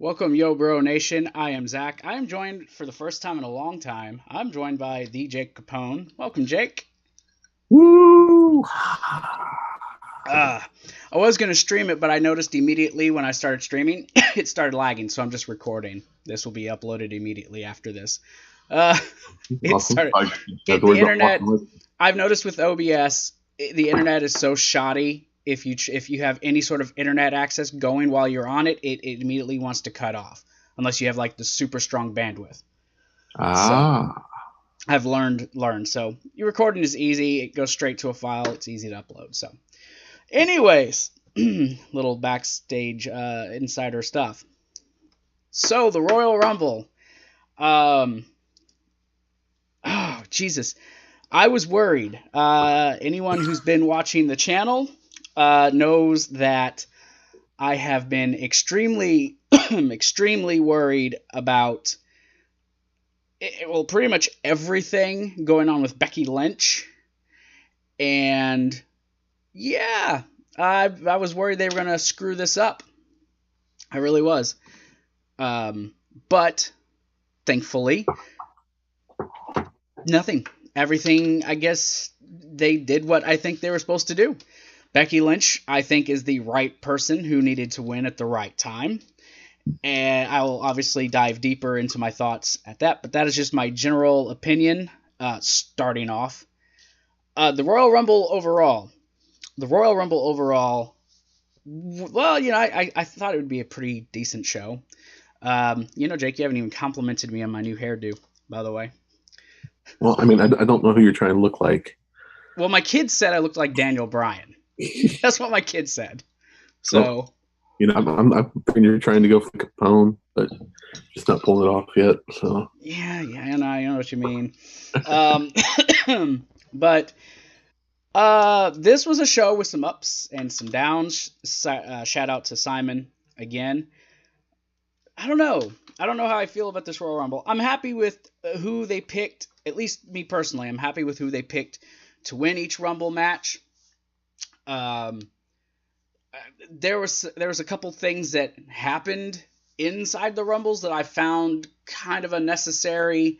Welcome, Yo Bro Nation. I am Zach. I am joined for the first time in a long time. I'm joined by the Jake Capone. Welcome, Jake. Woo! I was going to stream it, but I noticed immediately when I started streaming, it started lagging, so I'm just recording. This will be uploaded immediately after this. It started. The internet. I've noticed with OBS, the internet is so shoddy. If you have any sort of internet access going while you're on it, it immediately wants to cut off unless you have like the super strong bandwidth. So I've learned. So your recording is easy. It goes straight to a file. It's easy to upload. So, anyways, little backstage insider stuff. So the Royal Rumble. Oh Jesus, I was worried. Anyone who's been watching the channel knows that I have been extremely, extremely worried about, pretty much everything going on with Becky Lynch. And, yeah, I was worried they were going to screw this up. I really was. But, thankfully, nothing. Everything, I guess, they did what I think they were supposed to do. Becky Lynch, I think, is the right person who needed to win at the right time. And I will obviously dive deeper into my thoughts at that, but that is just my general opinion starting off. The Royal Rumble overall. Well, you know, I thought it would be a pretty decent show. You know, Jake, you haven't even complimented me on my new hairdo, by the way. Well, I mean, I don't know who you're trying to look like. Well, my kids said I looked like Daniel Bryan. That's what my kids said. So, well, you know, I'm thinking you're trying to go for Capone, but just not pulling it off yet. So yeah, I know what you mean. But this was a show with some ups and some downs. Shout out to Simon again. I don't know how I feel about this Royal Rumble. I'm happy with who they picked. At least me personally, I'm happy with who they picked to win each Rumble match. There was a couple things that happened inside the Rumbles that I found kind of unnecessary.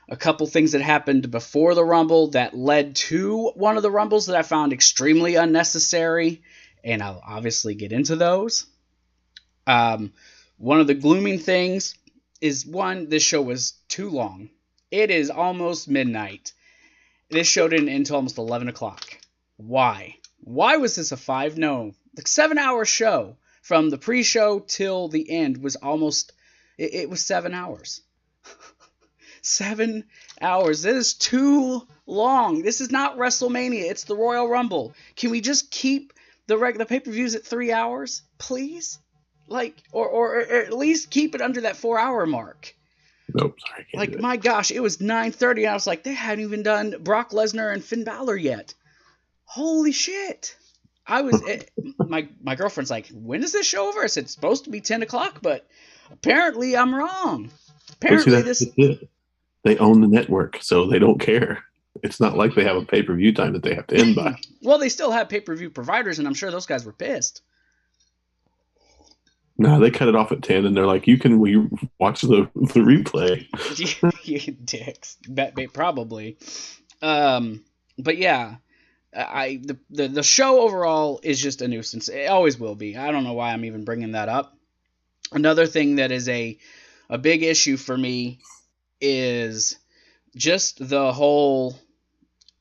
A couple things that happened before the Rumble that led to one of the Rumbles that I found extremely unnecessary, and I'll obviously get into those. One of the glooming things is, this show was too long. It is almost midnight. This show didn't end until almost 11 o'clock. Why? Why was this a 5? No. The 7-hour show from the pre-show till the end was almost... It was 7 hours. 7 hours. That is too long. This is not WrestleMania. It's the Royal Rumble. Can we just keep the pay-per-views at 3 hours? Please? Like, or at least keep it under that 4-hour mark. Nope, sorry. Like, my gosh, it was 9:30, and I was like, they hadn't even done Brock Lesnar and Finn Balor yet. Holy shit. My girlfriend's like, when is this show over? I said, it's supposed to be 10 o'clock, but apparently I'm wrong. Apparently they own the network, so they don't care. It's not like they have a pay-per-view time that they have to end by. Well, they still have pay-per-view providers, and I'm sure those guys were pissed. No, they cut it off at 10, and they're like, you can watch the replay. You dicks. Probably. But yeah, the show overall is just a nuisance. It always will be. I don't know why I'm even bringing that up. Another thing that is a big issue for me is just the whole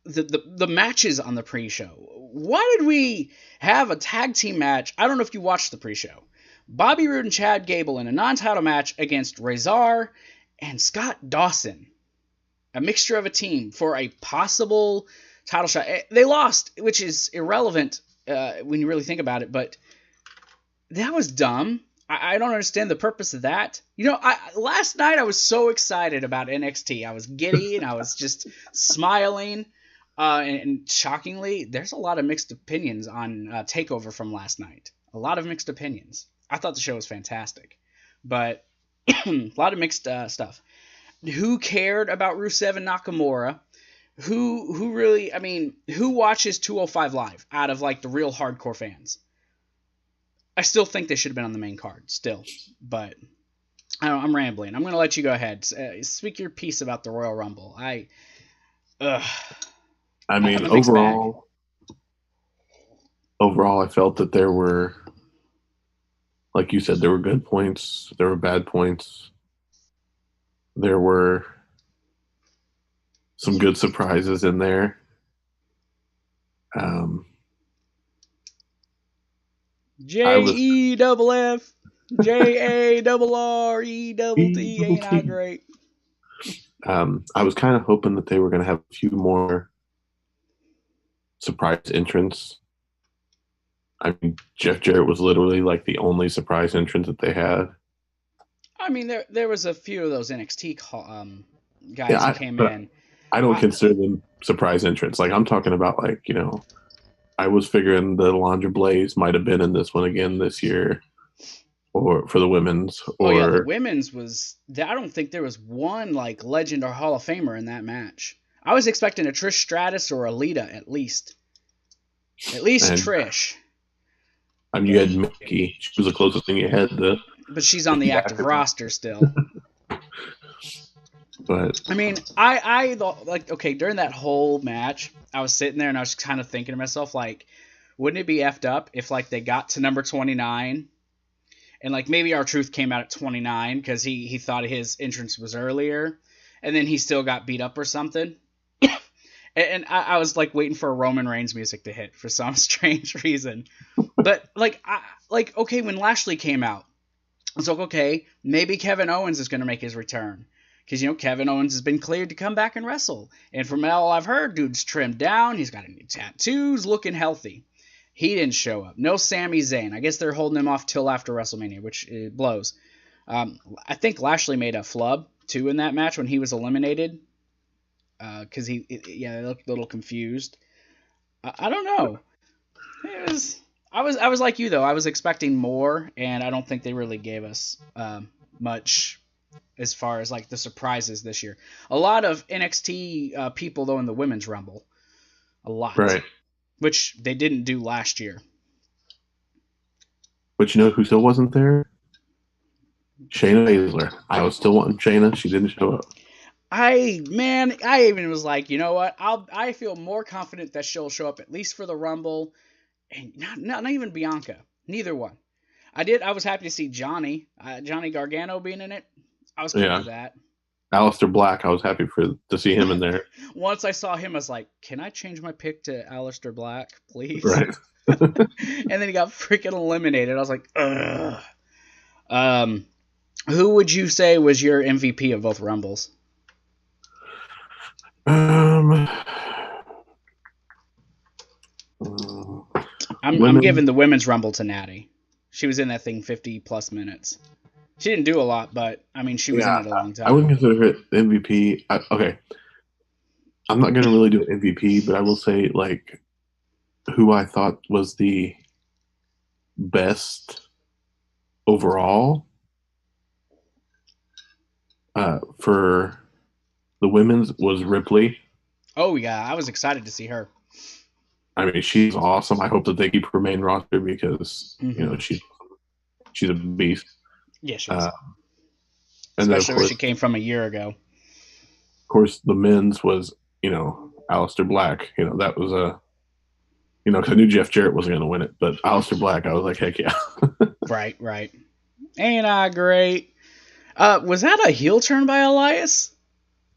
the matches on the pre-show. Why did we have a tag team match? I don't know if you watched the pre-show. Bobby Roode and Chad Gable in a non-title match against Razor and Scott Dawson. A mixture of a team for a possible title shot. They lost, which is irrelevant when you really think about it, but that was dumb. I don't understand the purpose of that. You know, last night I was so excited about NXT. I was giddy and I was just smiling. And shockingly, there's a lot of mixed opinions on TakeOver from last night. A lot of mixed opinions. I thought the show was fantastic, but a lot of mixed stuff. Who cared about Rusev and Nakamura? Who really, I mean, who watches 205 Live out of like the real hardcore fans? I still think they should have been on the main card still, but I'm rambling. I'm going to let you go ahead. Speak your piece about the Royal Rumble. Ugh, I I have mean, a mixed bag. overall, I felt that there were, like you said, there were good points, there were bad points, there were some good surprises in there. I was JEFF, JARRETT, ain't I great? I was kind of hoping that they were going to have a few more surprise entrants. I mean, Jeff Jarrett was literally like the only surprise entrant that they had. I mean, there was a few of those NXT guys who came in. I don't consider them surprise entrants. Like, I'm talking about, like, I was figuring the Alundra Blaze might have been in this one again this year, or for the women's. Or the women's was. I don't think there was one like legend or Hall of Famer in that match. I was expecting a Trish Stratus or a Lita at least. At least Trish. I mean, you had Mickey. She was the closest thing you had to. But she's on the active roster still. But I mean, I thought, like, okay, during that whole match, I was sitting there and I was kind of thinking to myself, like, wouldn't it be effed up if, like, they got to number 29 and, like, maybe R-Truth came out at 29 because he thought his entrance was earlier and then he still got beat up or something. And I was, like, waiting for Roman Reigns music to hit for some strange reason. But, like, okay, when Lashley came out, I was like, okay, maybe Kevin Owens is going to make his return. Because, Kevin Owens has been cleared to come back and wrestle. And from all I've heard, dude's trimmed down. He's got new tattoos, looking healthy. He didn't show up. No Sami Zayn. I guess they're holding him off till after WrestleMania, which it blows. I think Lashley made a flub, too, in that match when he was eliminated. Because they looked a little confused. I don't know. I was like you, though. I was expecting more, and I don't think they really gave us much as far as like the surprises this year. A lot of NXT people though in the women's Rumble, a lot, right, which they didn't do last year. But who still wasn't there? Shayna Baszler. I was still wanting Shayna. She didn't show up. I even was like, you know what? I feel more confident that she'll show up at least for the Rumble, and not even Bianca. Neither one. I was happy to see Johnny Gargano being in it. I was cool with that. Aleister Black, I was happy to see him in there. Once I saw him, I was like, can I change my pick to Aleister Black, please? Right. And then he got freaking eliminated. I was like, ugh. Who would you say was your MVP of both Rumbles? I'm giving the women's Rumble to Natty. She was in that thing 50 plus minutes. She didn't do a lot, but I mean, she was in it a long time. I wouldn't consider her MVP. Okay, I'm not gonna really do an MVP, but I will say like who I thought was the best overall for the women's was Ripley. Oh yeah, I was excited to see her. I mean, she's awesome. I hope that they keep her main roster because she's a beast. Yeah, she is. Especially where she came from a year ago. Of course, the men's was, Aleister Black. That was because I knew Jeff Jarrett wasn't going to win it. But Aleister Black, I was like, heck yeah. Right. Ain't I great? Was that a heel turn by Elias?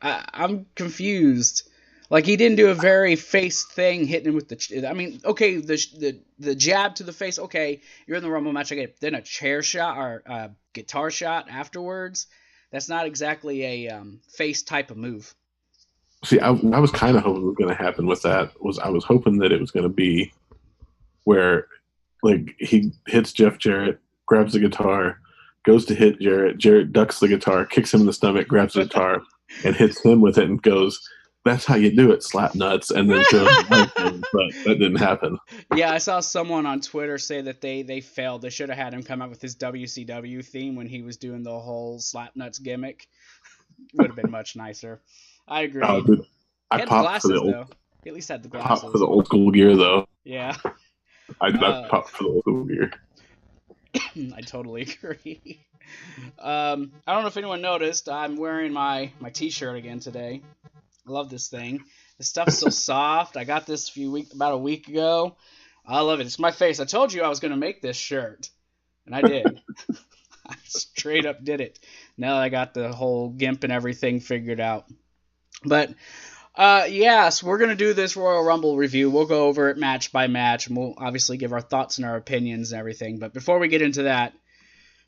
I'm confused. Like, he didn't do a very face thing, hitting him with the... I mean, okay, the jab to the face, okay, you're in the Rumble match, I get it. Then a chair shot or a guitar shot afterwards. That's not exactly a face type of move. See, I was kind of hoping what was going to happen with that. I was hoping that it was going to be where, like, he hits Jeff Jarrett, grabs the guitar, goes to hit Jarrett. Jarrett ducks the guitar, kicks him in the stomach, grabs the guitar, and hits him with it and goes... That's how you do it, slap nuts, and then throw but that didn't happen. Yeah, I saw someone on Twitter say that they failed. They should have had him come out with his WCW theme when he was doing the whole slap nuts gimmick. Would have been much nicer. I agree. Oh, dude, he had the glasses, though. He at least had the glasses. I popped for the old school gear, though. Yeah. I popped for the old school gear. I totally agree. I don't know if anyone noticed, I'm wearing my t-shirt again today. I love this thing. The stuff's so soft. I got this about a week ago. I love it. It's my face. I told you I was going to make this shirt, and I did. I straight up did it. Now that I got the whole GIMP and everything figured out. But so we're going to do this Royal Rumble review. We'll go over it match by match, and we'll obviously give our thoughts and our opinions and everything. But before we get into that,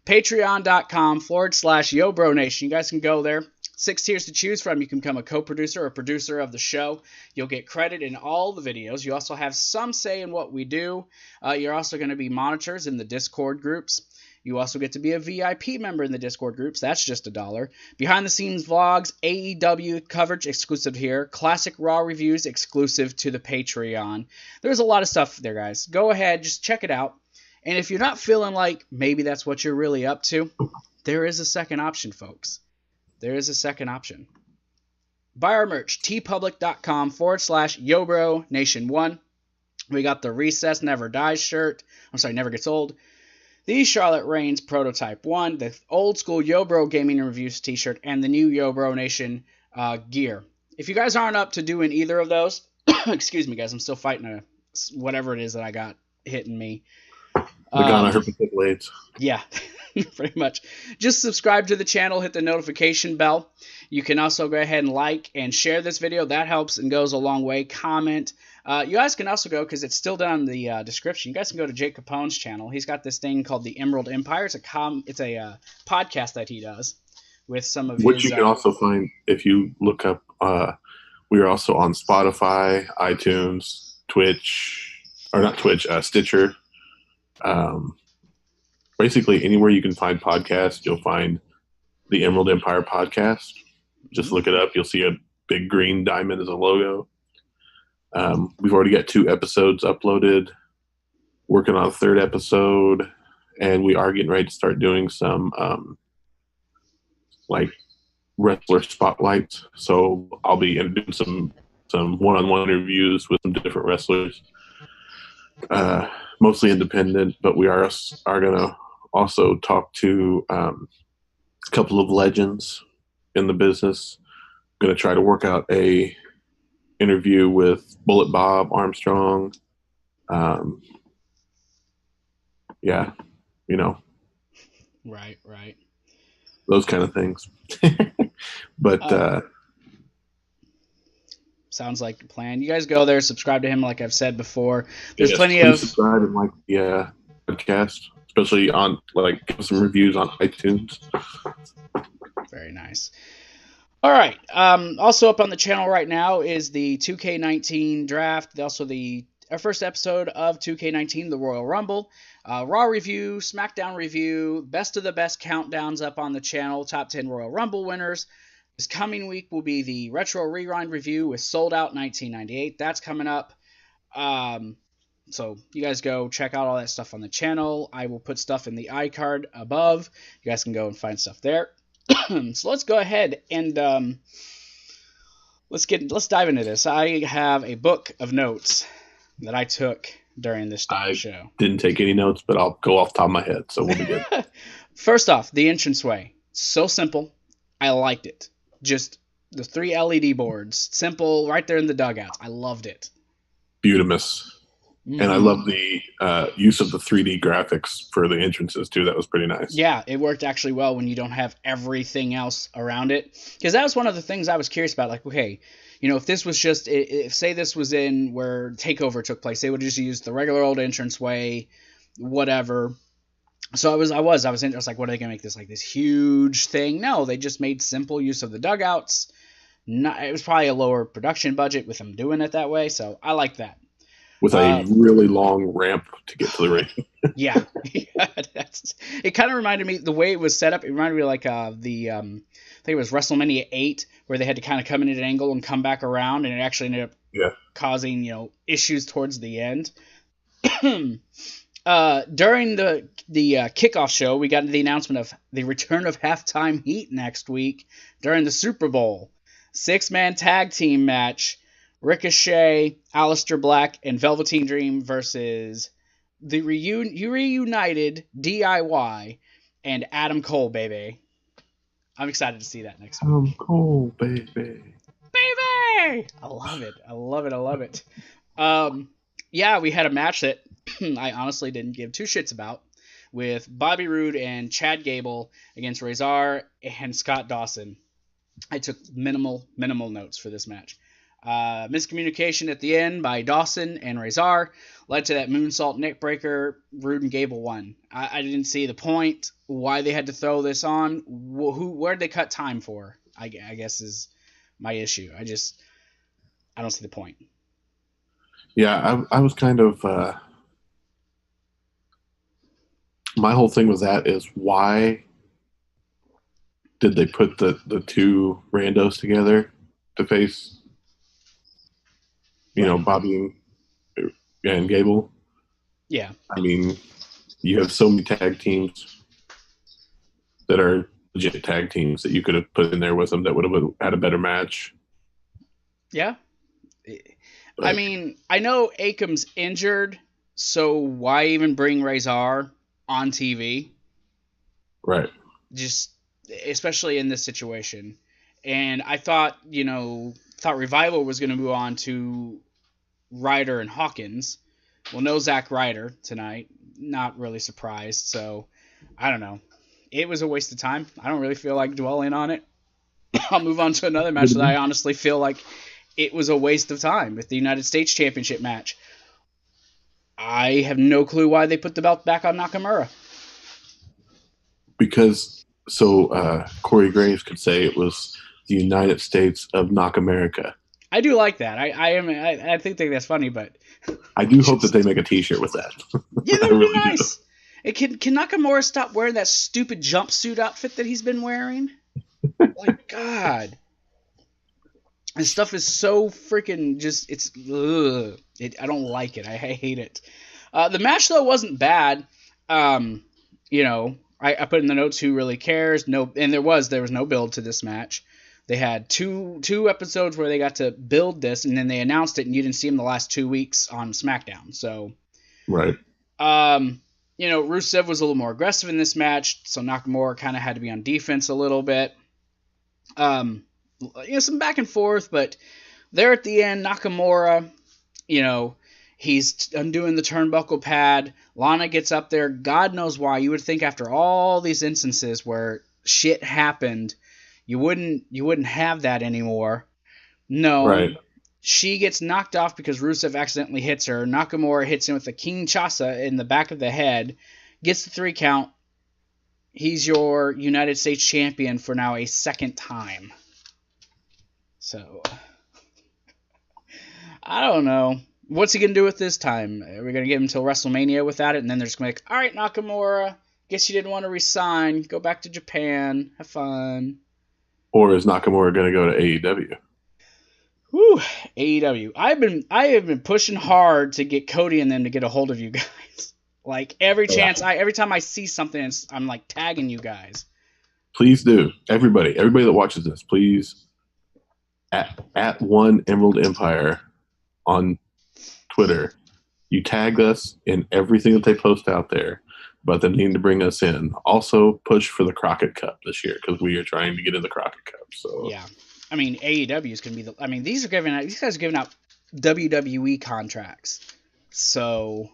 patreon.com/YoBroNation. You guys can go there. 6 tiers to choose from. You can become a co-producer or producer of the show. You'll get credit in all the videos. You also have some say in what we do. You're also going to be monitors in the Discord groups. You also get to be a VIP member in the Discord groups. That's just $1. Behind-the-scenes vlogs, AEW coverage exclusive here. Classic Raw reviews exclusive to the Patreon. There's a lot of stuff there, guys. Go ahead, just check it out. And if you're not feeling like maybe that's what you're really up to, there is a second option, folks. There is a second option. Buy our merch, teepublic.com/YoBroNation1. We got the Recess Never Dies shirt. Never Gets Old. The Charlotte Reigns Prototype 1, the old school YoBro Gaming Reviews t-shirt, and the new YoBro Nation gear. If you guys aren't up to doing either of those, excuse me, guys, I'm still fighting whatever it is that I got hitting me. Lagana herpetic blades. Yeah, pretty much. Just subscribe to the channel, hit the notification bell. You can also go ahead and like and share this video. That helps and goes a long way. Comment. You guys can also go, because it's still down in the description, you guys can go to Jake Capone's channel. He's got this thing called the Emerald Empire. It's a podcast that he does with some of Which you can also find if you look up. We are also on Spotify, iTunes, Stitcher. Basically, anywhere you can find podcasts, you'll find the Emerald Empire podcast. Just look it up. You'll see a big green diamond as a logo. We've already got 2 episodes uploaded, working on a 3rd episode, and we are getting ready to start doing some wrestler spotlights. So I'll be doing some one-on-one interviews with some different wrestlers, mostly independent, but we are going to also talk to a couple of legends in the business. Going to try to work out a interview with Bullet Bob Armstrong. Right. Those kind of things. But sounds like the plan. You guys go there, subscribe to him, like I've said before. There's plenty of subscribe and like the podcast, especially on give some reviews on iTunes. Very nice. All right. Also up on the channel right now is the 2K19 draft. Also our first episode of 2K19, the Royal Rumble. Raw review, SmackDown review, best of the best countdowns up on the channel. Top 10 Royal Rumble winners. This coming week will be the Retro Rewind review with Sold Out 1998. That's coming up. So you guys go check out all that stuff on the channel. I will put stuff in the iCard above. You guys can go and find stuff there. So let's go ahead and let's dive into this. I have a book of notes that I took during this show. Didn't take any notes, but I'll go off the top of my head, so we'll be good. First off, the entranceway. So simple. I liked it. Just the 3 LED boards. Simple, right there in the dugouts. I loved it. Beautimous. Mm-hmm. And I love the use of the 3D graphics for the entrances, too. That was pretty nice. Yeah, it worked actually well when you don't have everything else around it. Because that was one of the things I was curious about. Like, okay, if this was just, say this was in where TakeOver took place, they would just use the regular old entranceway, whatever. So I was like, what are they going to make this like this huge thing? No, they just made simple use of the dugouts. It was probably a lower production budget with them doing it that way. So I like that. With a really long ramp to get to the ring. Yeah. It kind of reminded me, the way it was set up, it reminded me like I think it was WrestleMania 8, where they had to kind of come in at an angle and come back around, and it actually ended up causing, issues towards the end. During the kickoff show, we got the announcement of the return of Halftime Heat next week during the Super Bowl. 6-man tag team match. Ricochet, Aleister Black, and Velveteen Dream versus the reunited DIY and Adam Cole, baby. I'm excited to see that next week. Adam Cole, baby. Baby! I love it. I love it. I love it. Yeah, we had a match that I honestly didn't give two shits about, with Bobby Roode and Chad Gable against Razor and Scott Dawson. I took minimal notes for this match. Miscommunication at the end by Dawson and Razor led to that moonsault neckbreaker. Roode and Gable won. I didn't see the point, why they had to throw this on. Where did they cut time for? I guess is my issue. I don't see the point. Yeah, I was kind of... my whole thing with that is, why did they put the two randos together to face, Bobby and Gable? Yeah. I mean, you have so many tag teams that are legit tag teams that you could have put in there with them that would have had a better match. Yeah. I mean, I know Akam's injured, so why even bring Razor on TV? Right. Just, especially in this situation. And I thought Revival was going to move on to Ryder and Hawkins. Well, no Zack Ryder tonight. Not really surprised. So, I don't know. It was a waste of time. I don't really feel like dwelling on it. I'll move on to another match that I honestly feel like it was a waste of time, with the United States Championship match. I have no clue why they put the belt back on Nakamura. Because Corey Graves could say it was the United States of Nakamerica. I do like that. I think that's funny, but I do hope that they make a T-shirt with that. Yeah, that would be nice. Can Nakamura stop wearing that stupid jumpsuit outfit that he's been wearing? My God. This stuff is so freaking just, it's, ugh. I don't like it. I hate it. The match, though, wasn't bad. I put in the notes, who really cares? No, and there was no build to this match. They had two episodes where they got to build this, and then they announced it, and you didn't see them the last 2 weeks on SmackDown. So, right. Rusev was a little more aggressive in this match, so Nakamura kind of had to be on defense a little bit. Some back and forth, but there at the end, Nakamura, he's undoing the turnbuckle pad. Lana gets up there. God knows why. You would think after all these instances where shit happened, you wouldn't have that anymore. No. Right. She gets knocked off because Rusev accidentally hits her. Nakamura hits him with a Kinshasa in the back of the head. Gets the 3 count. He's your United States champion for now a second time. So, I don't know. What's he going to do with this time? Are we going to give him until WrestleMania without it? And then they're just going to be like, all right, Nakamura, guess you didn't want to resign. Go back to Japan. Have fun. Or is Nakamura going to go to AEW? Whew, AEW. I have been pushing hard to get Cody and them to get a hold of you guys. Like, every time I see something, I'm like tagging you guys. Please do. Everybody that watches this, please, at One Emerald Empire on Twitter, you tag us in everything that they post out there, but them needing to bring us in. Also, push for the Crockett Cup this year, because we are trying to get in the Crockett Cup. So yeah. I mean, AEW is going to be these guys are giving out WWE contracts. So,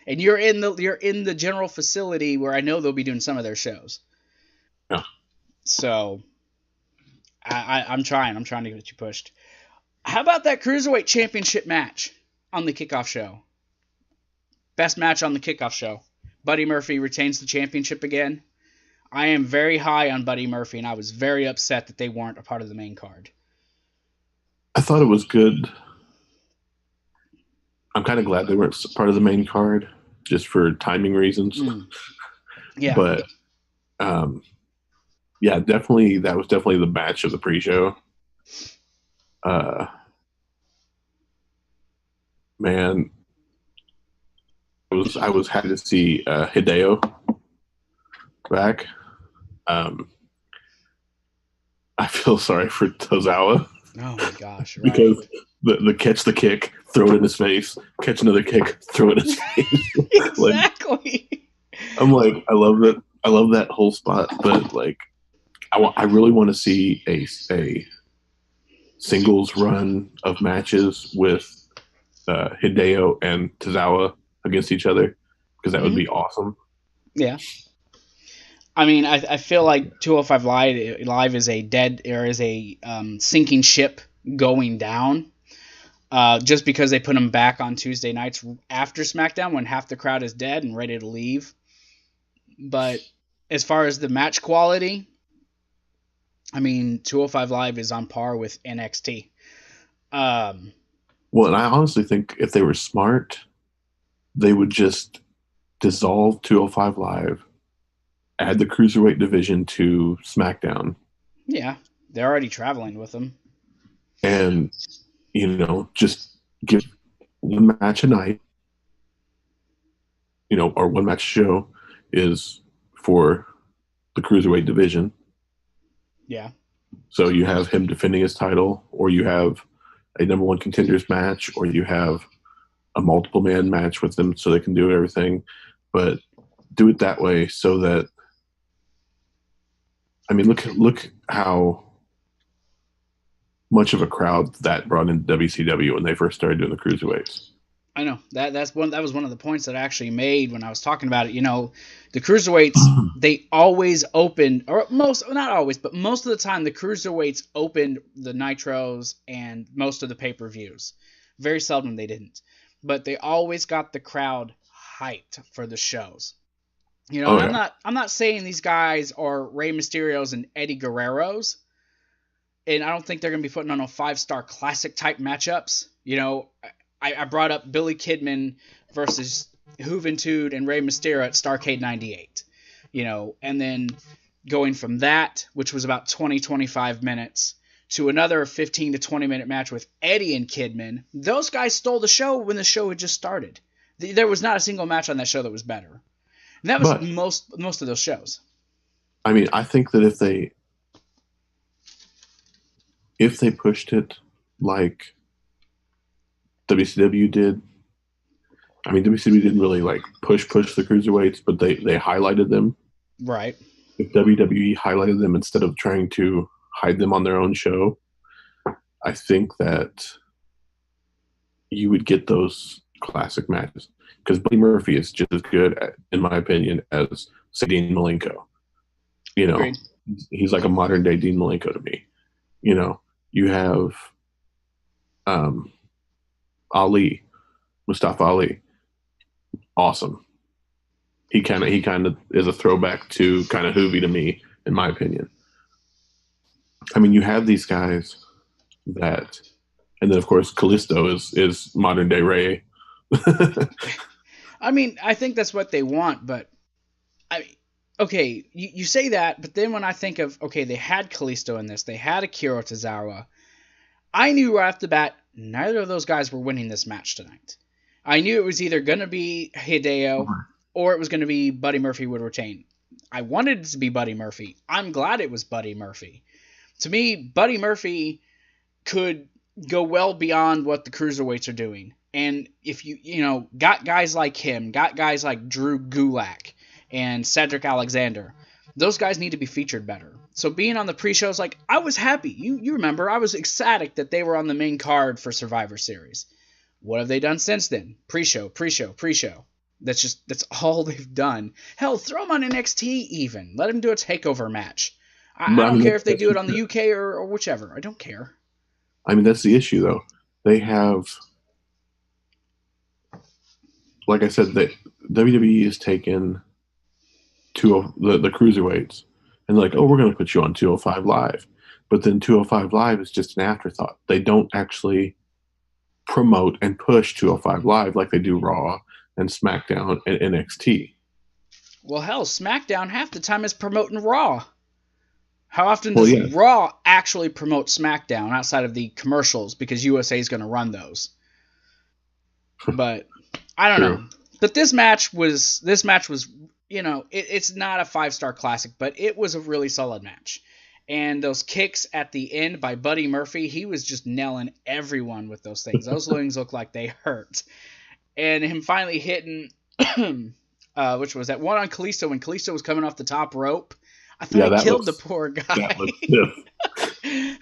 and you're in the general facility where I know they'll be doing some of their shows. Yeah. So, I'm trying to get you pushed. How about that Cruiserweight Championship match on the kickoff show? Best match on the kickoff show. Buddy Murphy retains the championship again. I am very high on Buddy Murphy, and I was very upset that they weren't a part of the main card. I thought it was good. I'm kind of glad they weren't part of the main card, just for timing reasons. Yeah. But, yeah, definitely, that was definitely the match of the pre-show. Man, I was happy to see Hideo back. I feel sorry for Tozawa. Oh my gosh! Right. Because the catch the kick, throw it in his face, catch another kick, throw it in his face. Exactly. I'm like, I love that. I love that whole spot, but like, I really want to see a singles run of matches with Hideo and Tozawa against each other, because that would be awesome. Yeah. I mean, I feel like 205 Live is a dead or is a sinking ship going down. Just because they put them back on Tuesday nights after SmackDown when half the crowd is dead and ready to leave. But as far as the match quality, I mean, 205 Live is on par with NXT. Well, and I honestly think if they were smart, they would just dissolve 205 Live, add the Cruiserweight division to SmackDown. Yeah, they're already traveling with them. And, just give one match a night, or one match show is for the Cruiserweight division. Yeah. So you have him defending his title, or you have a number one contenders match, or you have a multiple man match with them so they can do everything. But do it that way so that, I mean, look how much of a crowd that brought into WCW when they first started doing the Cruiserweights. I know that was one of the points that I actually made when I was talking about it. The Cruiserweights, they always opened, or not always, but most of the time the Cruiserweights opened the Nitros and most of the pay-per-views. Very seldom they didn't. But they always got the crowd hyped for the shows. I'm not saying these guys are Rey Mysterios and Eddie Guerreros, and I don't think they're going to be putting on a 5-star classic type matchups. I brought up Billy Kidman versus Juventud and Rey Mysterio at Starrcade 98. And then going from that, which was about 20-25 minutes, to another 15 to 20 minute match with Eddie and Kidman. Those guys stole the show when the show had just started. There was not a single match on that show that was better. And that was most of those shows. I mean, I think that if they pushed it like WCW did, I mean, WCW didn't really like push the Cruiserweights, but they highlighted them. Right. If WWE highlighted them instead of trying to hide them on their own show, I think that you would get those classic matches, because Buddy Murphy is just as good, in my opinion, as say Dean Malenko. Agreed. He's like a modern day Dean Malenko to me. You have Mustafa Ali, awesome. He kind of is a throwback to kind of Hoovy to me, in my opinion. I mean, you have these guys that, and then of course Kalisto is modern day Ray. I mean, I think that's what they want, but okay, you say that, but then when I think of, okay, they had Kalisto in this, they had Akira Tozawa, I knew right off the bat neither of those guys were winning this match tonight. I knew it was either going to be Hideo or it was going to be Buddy Murphy would retain. I wanted it to be Buddy Murphy. I'm glad it was Buddy Murphy. To me, Buddy Murphy could go well beyond what the Cruiserweights are doing. And if you got guys like him, got guys like Drew Gulak and Cedric Alexander, those guys need to be featured better. So being on the pre-shows, like, I was happy. You remember, I was ecstatic that they were on the main card for Survivor Series. What have they done since then? Pre-show. That's all they've done. Hell, throw them on NXT even. Let them do a takeover match. I don't care if they do it on the UK or whichever. I don't care. I mean, that's the issue, though. They have, like I said, that WWE has taken the Cruiserweights and like, oh, we're going to put you on 205 Live. But then 205 Live is just an afterthought. They don't actually promote and push 205 Live like they do Raw and SmackDown and NXT. Well, hell, SmackDown half the time is promoting Raw. How often does Raw actually promote SmackDown outside of the commercials, because USA is going to run those? But I don't know. But this match was it's not a 5-star classic, but it was a really solid match. And those kicks at the end by Buddy Murphy, he was just nailing everyone with those things. Those things looked like they hurt. And him finally hitting, which was that one on Kalisto when Kalisto was coming off the top rope. I thought he killed the poor guy.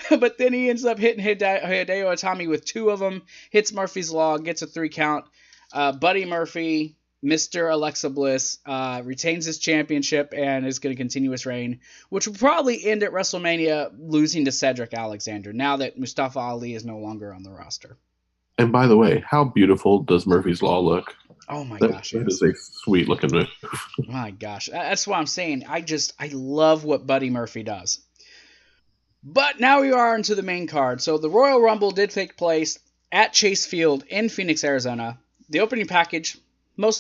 But then he ends up hitting Hideo Itami with 2 of them, hits Murphy's Law, gets a 3 count. Buddy Murphy, Mr. Alexa Bliss, retains his championship and is going to continue his reign, which will probably end at WrestleMania losing to Cedric Alexander, now that Mustafa Ali is no longer on the roster. And by the way, how beautiful does Murphy's Law look? Oh my gosh, that is a sweet looking move. My gosh, that's what I'm saying. I love what Buddy Murphy does. But now we are into the main card. So the Royal Rumble did take place at Chase Field in Phoenix, Arizona. The opening package,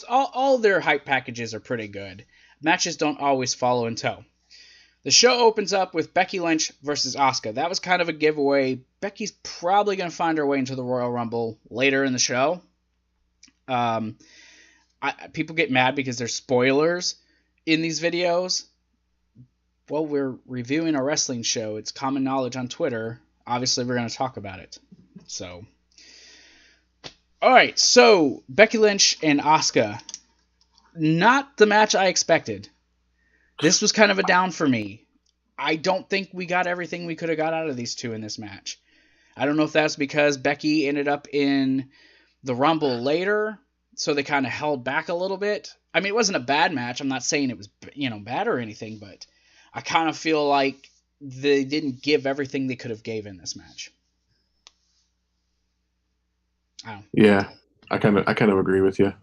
all their hype packages are pretty good. Matches don't always follow in tow. The show opens up with Becky Lynch versus Asuka. That was kind of a giveaway. Becky's probably going to find her way into the Royal Rumble later in the show. People get mad because there's spoilers in these videos. Well, we're reviewing a wrestling show. It's common knowledge on Twitter. Obviously, we're going to talk about it. So, all right. So, Becky Lynch and Asuka. Not the match I expected. This was kind of a down for me. I don't think we got everything we could have got out of these two in this match. I don't know if that's because Becky ended up in the Rumble later, so they kind of held back a little bit. I mean, it wasn't a bad match. I'm not saying it was, bad or anything, but I kind of feel like they didn't give everything they could have gave in this match. Yeah, I kind of agree with you.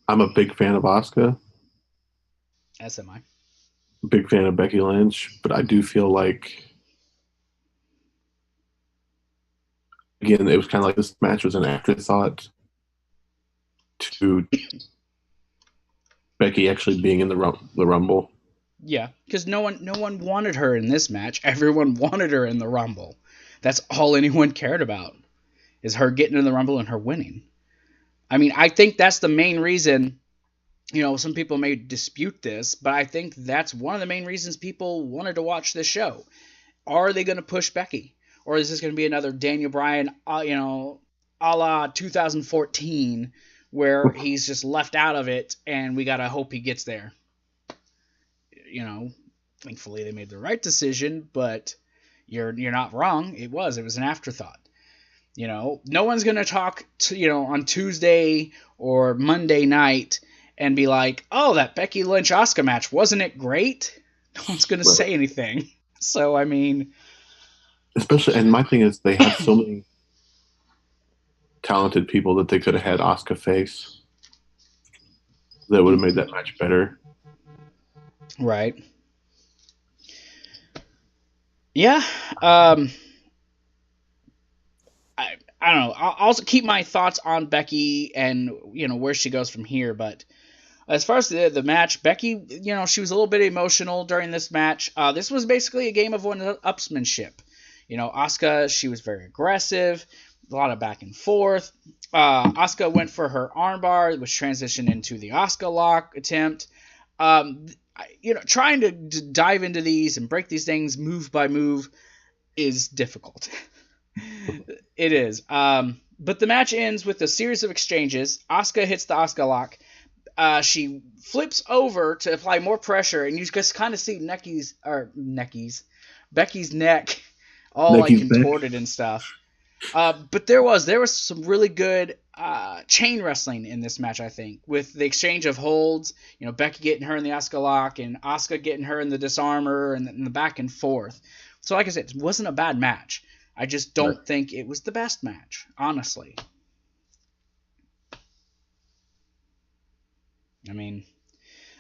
I'm a big fan of Asuka. As am I. Big fan of Becky Lynch, but I do feel like, again, it was kind of like this match was an afterthought to Becky actually being in the Rumble. Yeah, because no one wanted her in this match. Everyone wanted her in the Rumble. That's all anyone cared about, is her getting in the Rumble and her winning. I mean, I think that's the main reason. Some people may dispute this, but I think that's one of the main reasons people wanted to watch this show. Are they going to push Becky? Or is this going to be another Daniel Bryan, a la 2014, where he's just left out of it and we got to hope he gets there? Thankfully they made the right decision, but you're not wrong. It was an afterthought. No one's going to talk to, on Tuesday or Monday night and be like, oh, that Becky Lynch Asuka match, wasn't it great? No one's going to say anything. So, I mean, especially, and my thing is they have so many talented people that they could have had Asuka face that would have made that match better. Right. Yeah. I don't know. I'll also keep my thoughts on Becky and, where she goes from here. But as far as the match, Becky, she was a little bit emotional during this match. This was basically a game of one-upsmanship. Asuka, she was very aggressive, a lot of back and forth. Asuka went for her armbar, which transitioned into the Asuka lock attempt. Trying to dive into these and break these things move by move is difficult. It is. But the match ends with a series of exchanges. Asuka hits the Asuka lock. She flips over to apply more pressure, and you just kind of see Becky's neck all contorted and stuff. But there was some really good chain wrestling in this match, I think, with the exchange of holds. Becky getting her in the Asuka lock and Asuka getting her in the disarmor and the back and forth. So, like I said, it wasn't a bad match. I just don't think it was the best match, honestly. I mean,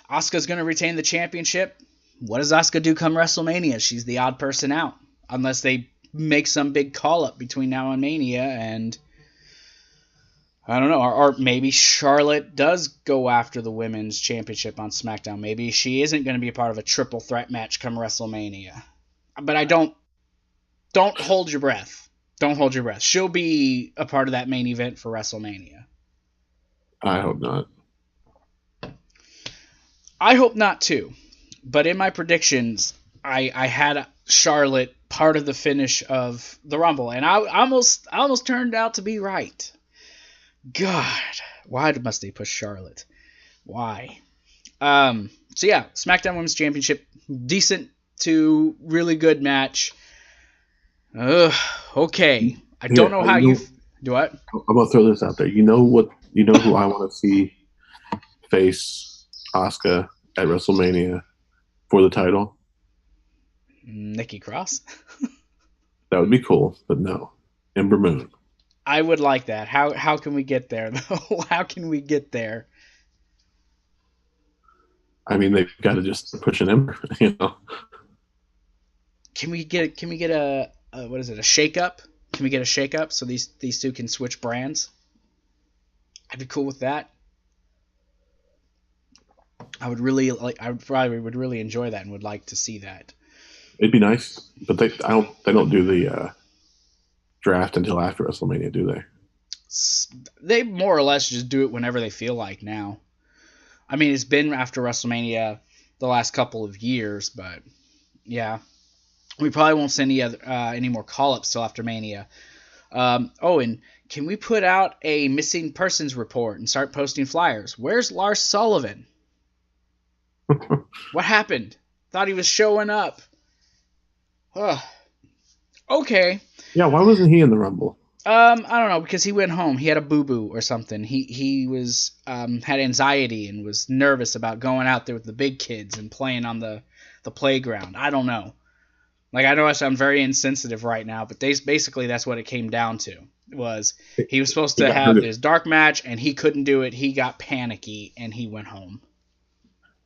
Asuka's going to retain the championship. What does Asuka do come WrestleMania? She's the odd person out, unless they make some big call-up between now and Mania, and I don't know, or maybe Charlotte does go after the women's championship on SmackDown. Maybe she isn't going to be a part of a triple threat match come WrestleMania. But I don't hold your breath. Don't hold your breath. She'll be a part of that main event for WrestleMania. I hope not. I hope not too. But in my predictions, I had Charlotte part of the finish of the Rumble, and I almost turned out to be right. God, why must they push Charlotte? Why? So yeah, SmackDown Women's Championship, decent to really good match. Okay. I don't know how you do what. I'm gonna throw this out there. You know who I want to see face Asuka at WrestleMania for the title? Nikki Cross. That would be cool, but no. Ember Moon. I would like that. How can we get there though? How can we get there? I mean, they've got to just push an Ember, you know. Can we get a what is it? A shake-up? Can we get a shake-up so these two can switch brands? I'd be cool with that. I would probably would really enjoy that and would like to see that. It'd be nice, but they don't do the draft until after WrestleMania, do they? They more or less just do it whenever they feel like now. I mean, it's been after WrestleMania the last couple of years, but yeah, we probably won't see any more call-ups till after Mania. And can we put out a missing persons report and start posting flyers? Where's Lars Sullivan? What happened? Thought he was showing up. Okay. Yeah, why wasn't he in the Rumble? I don't know, because he went home. He had a boo-boo or something. He was had anxiety and was nervous about going out there with the big kids and playing on the playground. I don't know. Like, I know I sound very insensitive right now, but basically that's what it came down to. Was he was supposed to have his dark match, and he couldn't do it. He got panicky, and he went home.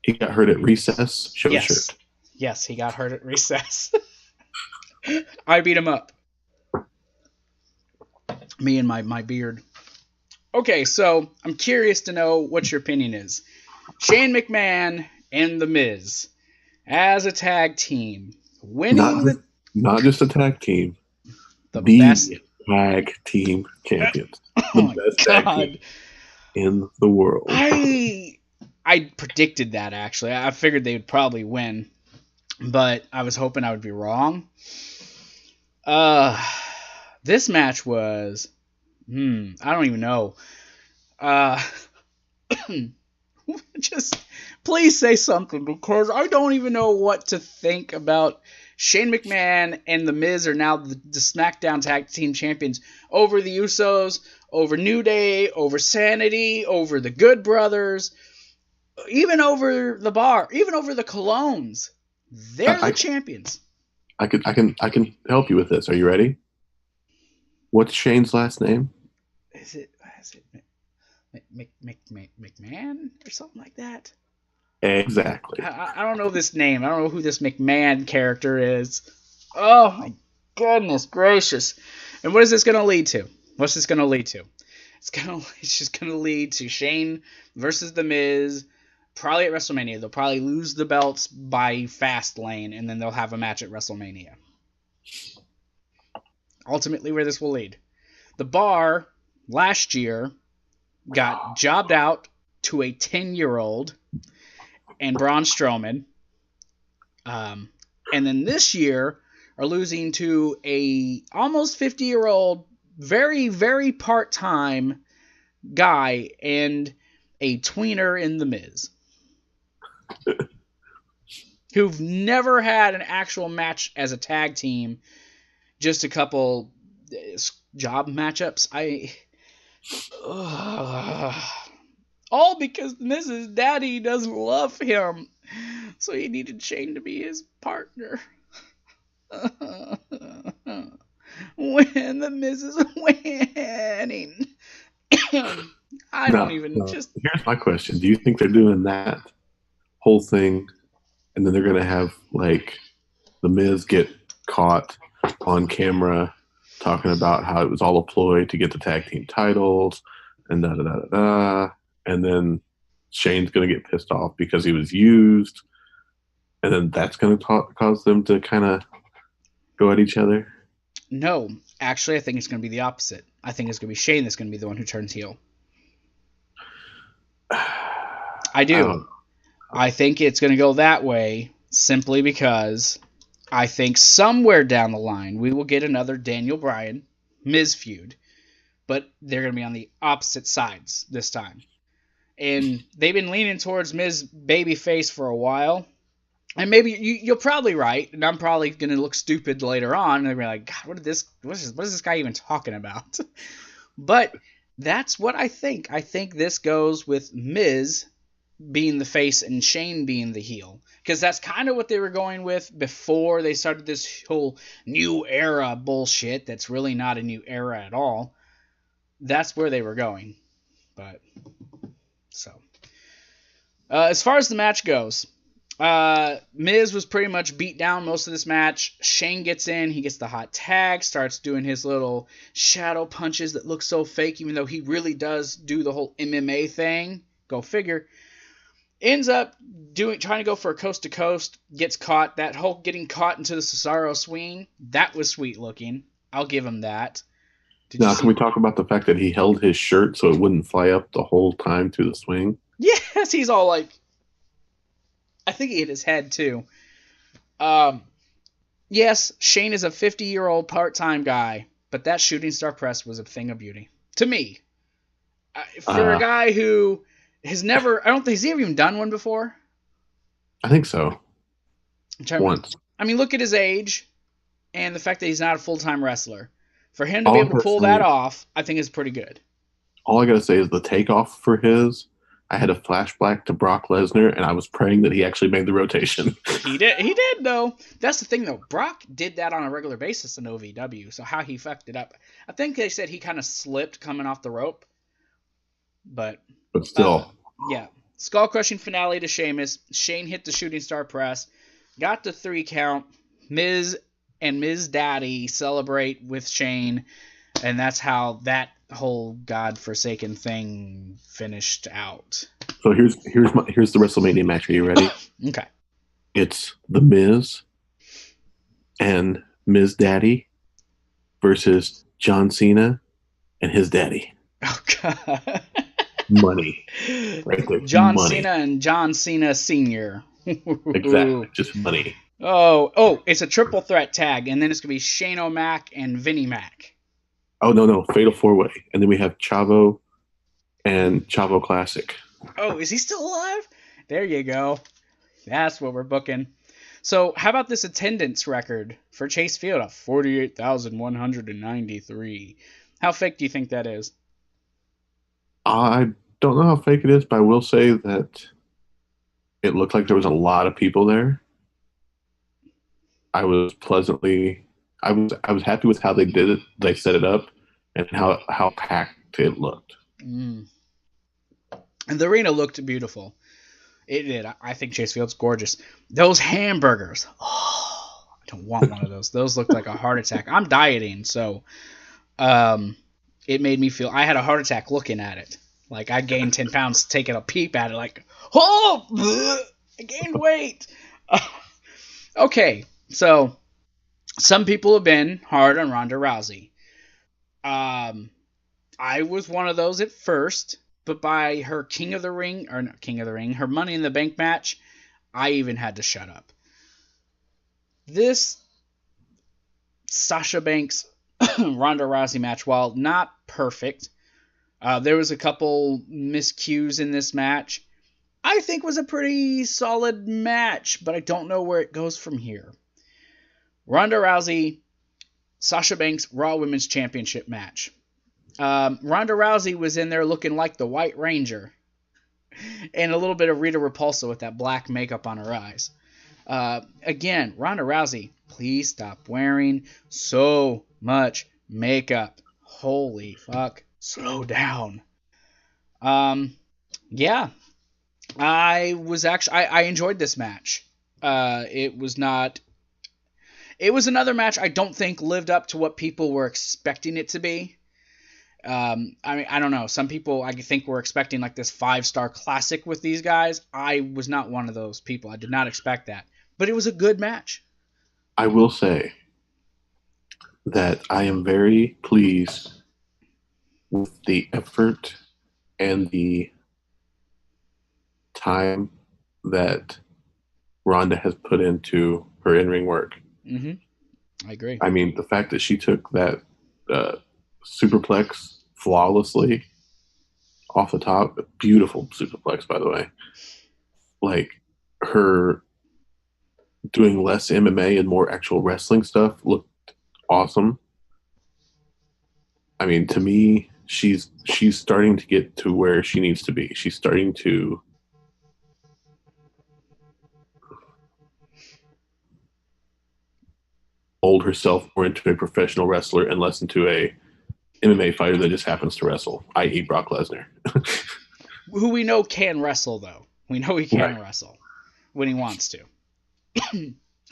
He got hurt at Recess? Yes. Yes, he got hurt at Recess. I beat him up. Me and my beard. Okay, so I'm curious to know what your opinion is. Shane McMahon and The Miz as a tag team. Winning not just a tag team. The best tag team champions. Oh my best God. Tag team in the world. I predicted that, actually. I figured they would probably win, but I was hoping I would be wrong. This match was I don't even know. Just please say something, because I don't even know what to think about Shane McMahon and The Miz are now the SmackDown Tag Team Champions over the Usos, over New Day, over Sanity, over the Good Brothers, even over the Bar, even over the Colognes. They're the champions. I can help you with this. Are you ready? What's Shane's last name? Is it McMahon or something like that? Exactly. I don't know this name. I don't know who this McMahon character is. Oh my goodness gracious! And what is this going to lead to? What's this going to lead to? It's just going to lead to Shane versus The Miz. Probably at WrestleMania. They'll probably lose the belts by Fastlane, and then they'll have a match at WrestleMania. Ultimately, where this will lead. The Bar last year got jobbed out to a 10-year-old and Braun Strowman. And then this year are losing to a almost 50-year-old, very, very part-time guy and a tweener in The Miz. Who've never had an actual match as a tag team, just a couple job matchups. All because Mrs. Daddy doesn't love him, so he needed Shane to be his partner. When the Miz is winning. Here's my question. Do you think they're doing that whole thing, and then they're going to have, like, The Miz get caught on camera talking about how it was all a ploy to get the tag team titles, and da-da-da-da-da, and then Shane's going to get pissed off because he was used, and then that's going to cause them to kind of go at each other? No. Actually, I think it's going to be the opposite. I think it's going to be Shane that's going to be the one who turns heel. I do. I think it's going to go that way simply because I think somewhere down the line we will get another Daniel Bryan Miz feud, but they're going to be on the opposite sides this time. And they've been leaning towards Miz babyface for a while. And maybe you're probably right, and I'm probably going to look stupid later on, and they'll be like, God, what is this guy even talking about? But that's what I think. I think this goes with Miz being the face and Shane being the heel. Because that's kind of what they were going with before they started this whole new era bullshit that's really not a new era at all. That's where they were going. But, so. As far as the match goes, Miz was pretty much beat down most of this match. Shane gets in, he gets the hot tag, starts doing his little shadow punches that look so fake, even though he really does do the whole MMA thing. Go figure. Ends up trying to go for a coast to coast, gets caught. That whole getting caught into the Cesaro swing, that was sweet looking. I'll give him that. Now, can we talk about the fact that he held his shirt so it wouldn't fly up the whole time through the swing? Yes, he's all like, I think he hit his head too. Yes, Shane is a 50-year-old part-time guy, but that shooting star press was a thing of beauty. To me. For a guy who has never, I don't think, has he ever even done one before? I think so. Once. I mean, look at his age and the fact that he's not a full-time wrestler. For him to be able to pull that off, I think is pretty good. All I got to say is the takeoff for his, I had a flashback to Brock Lesnar, and I was praying that he actually made the rotation. He did, though. That's the thing, though. Brock did that on a regular basis in OVW, so how he fucked it up. I think they said he kind of slipped coming off the rope. But still. Yeah. Skull-crushing finale to Sheamus. Shane hit the shooting star press. Got the 3 count. Miz and Miz Daddy celebrate with Shane, and that's how that whole godforsaken thing finished out. So here's the WrestleMania match. Are you ready? Okay. It's The Miz and Miz Daddy versus John Cena and his daddy. Oh God. Money. Right there. John Cena and John Cena Sr. Exactly. Just money. Oh, it's a triple threat tag, and then it's going to be Shane O'Mac and Vinnie Mac. Oh, no. Fatal 4-way. And then we have Chavo and Chavo Classic. Oh, is he still alive? There you go. That's what we're booking. So, how about this attendance record for Chase Field of 48,193? How fake do you think that is? I don't know how fake it is, but I will say that it looked like there was a lot of people there. I was happy with how they did it. They set it up and how packed it looked. And the arena looked beautiful. It did. I think Chase Field's gorgeous. Those hamburgers. Oh, I don't want one of those. Those look like a heart attack. I'm dieting, so it made me feel. I had a heart attack looking at it. Like I gained 10 pounds taking a peep at it. Like, oh, I gained weight. Okay. So, some people have been hard on Ronda Rousey. I was one of those at first, but by her her Money in the Bank match, I even had to shut up. This Sasha Banks Ronda Rousey match, while not perfect, there was a couple miscues in this match. I think was a pretty solid match, but I don't know where it goes from here. Ronda Rousey, Sasha Banks, Raw Women's Championship match. Ronda Rousey was in there looking like the White Ranger. And a little bit of Rita Repulsa with that black makeup on her eyes. Again, Ronda Rousey, please stop wearing so much makeup. Holy fuck. Slow down. Yeah. I enjoyed this match. It was another match I don't think lived up to what people were expecting it to be. I mean, I don't know. Some people I think were expecting like this 5-star classic with these guys. I was not one of those people. I did not expect that. But it was a good match. I will say that I am very pleased with the effort and the time that Ronda has put into her in-ring work. I agree. I mean, the fact that she took that superplex flawlessly off the top, beautiful superplex, by the way. Like, her doing less MMA and more actual wrestling stuff looked awesome. I mean, to me, she's starting to get to where she needs to be. She's starting to mold herself more into a professional wrestler and less into a MMA fighter that just happens to wrestle, i.e. Brock Lesnar. Who we know can wrestle, though. We know he can wrestle when he wants to.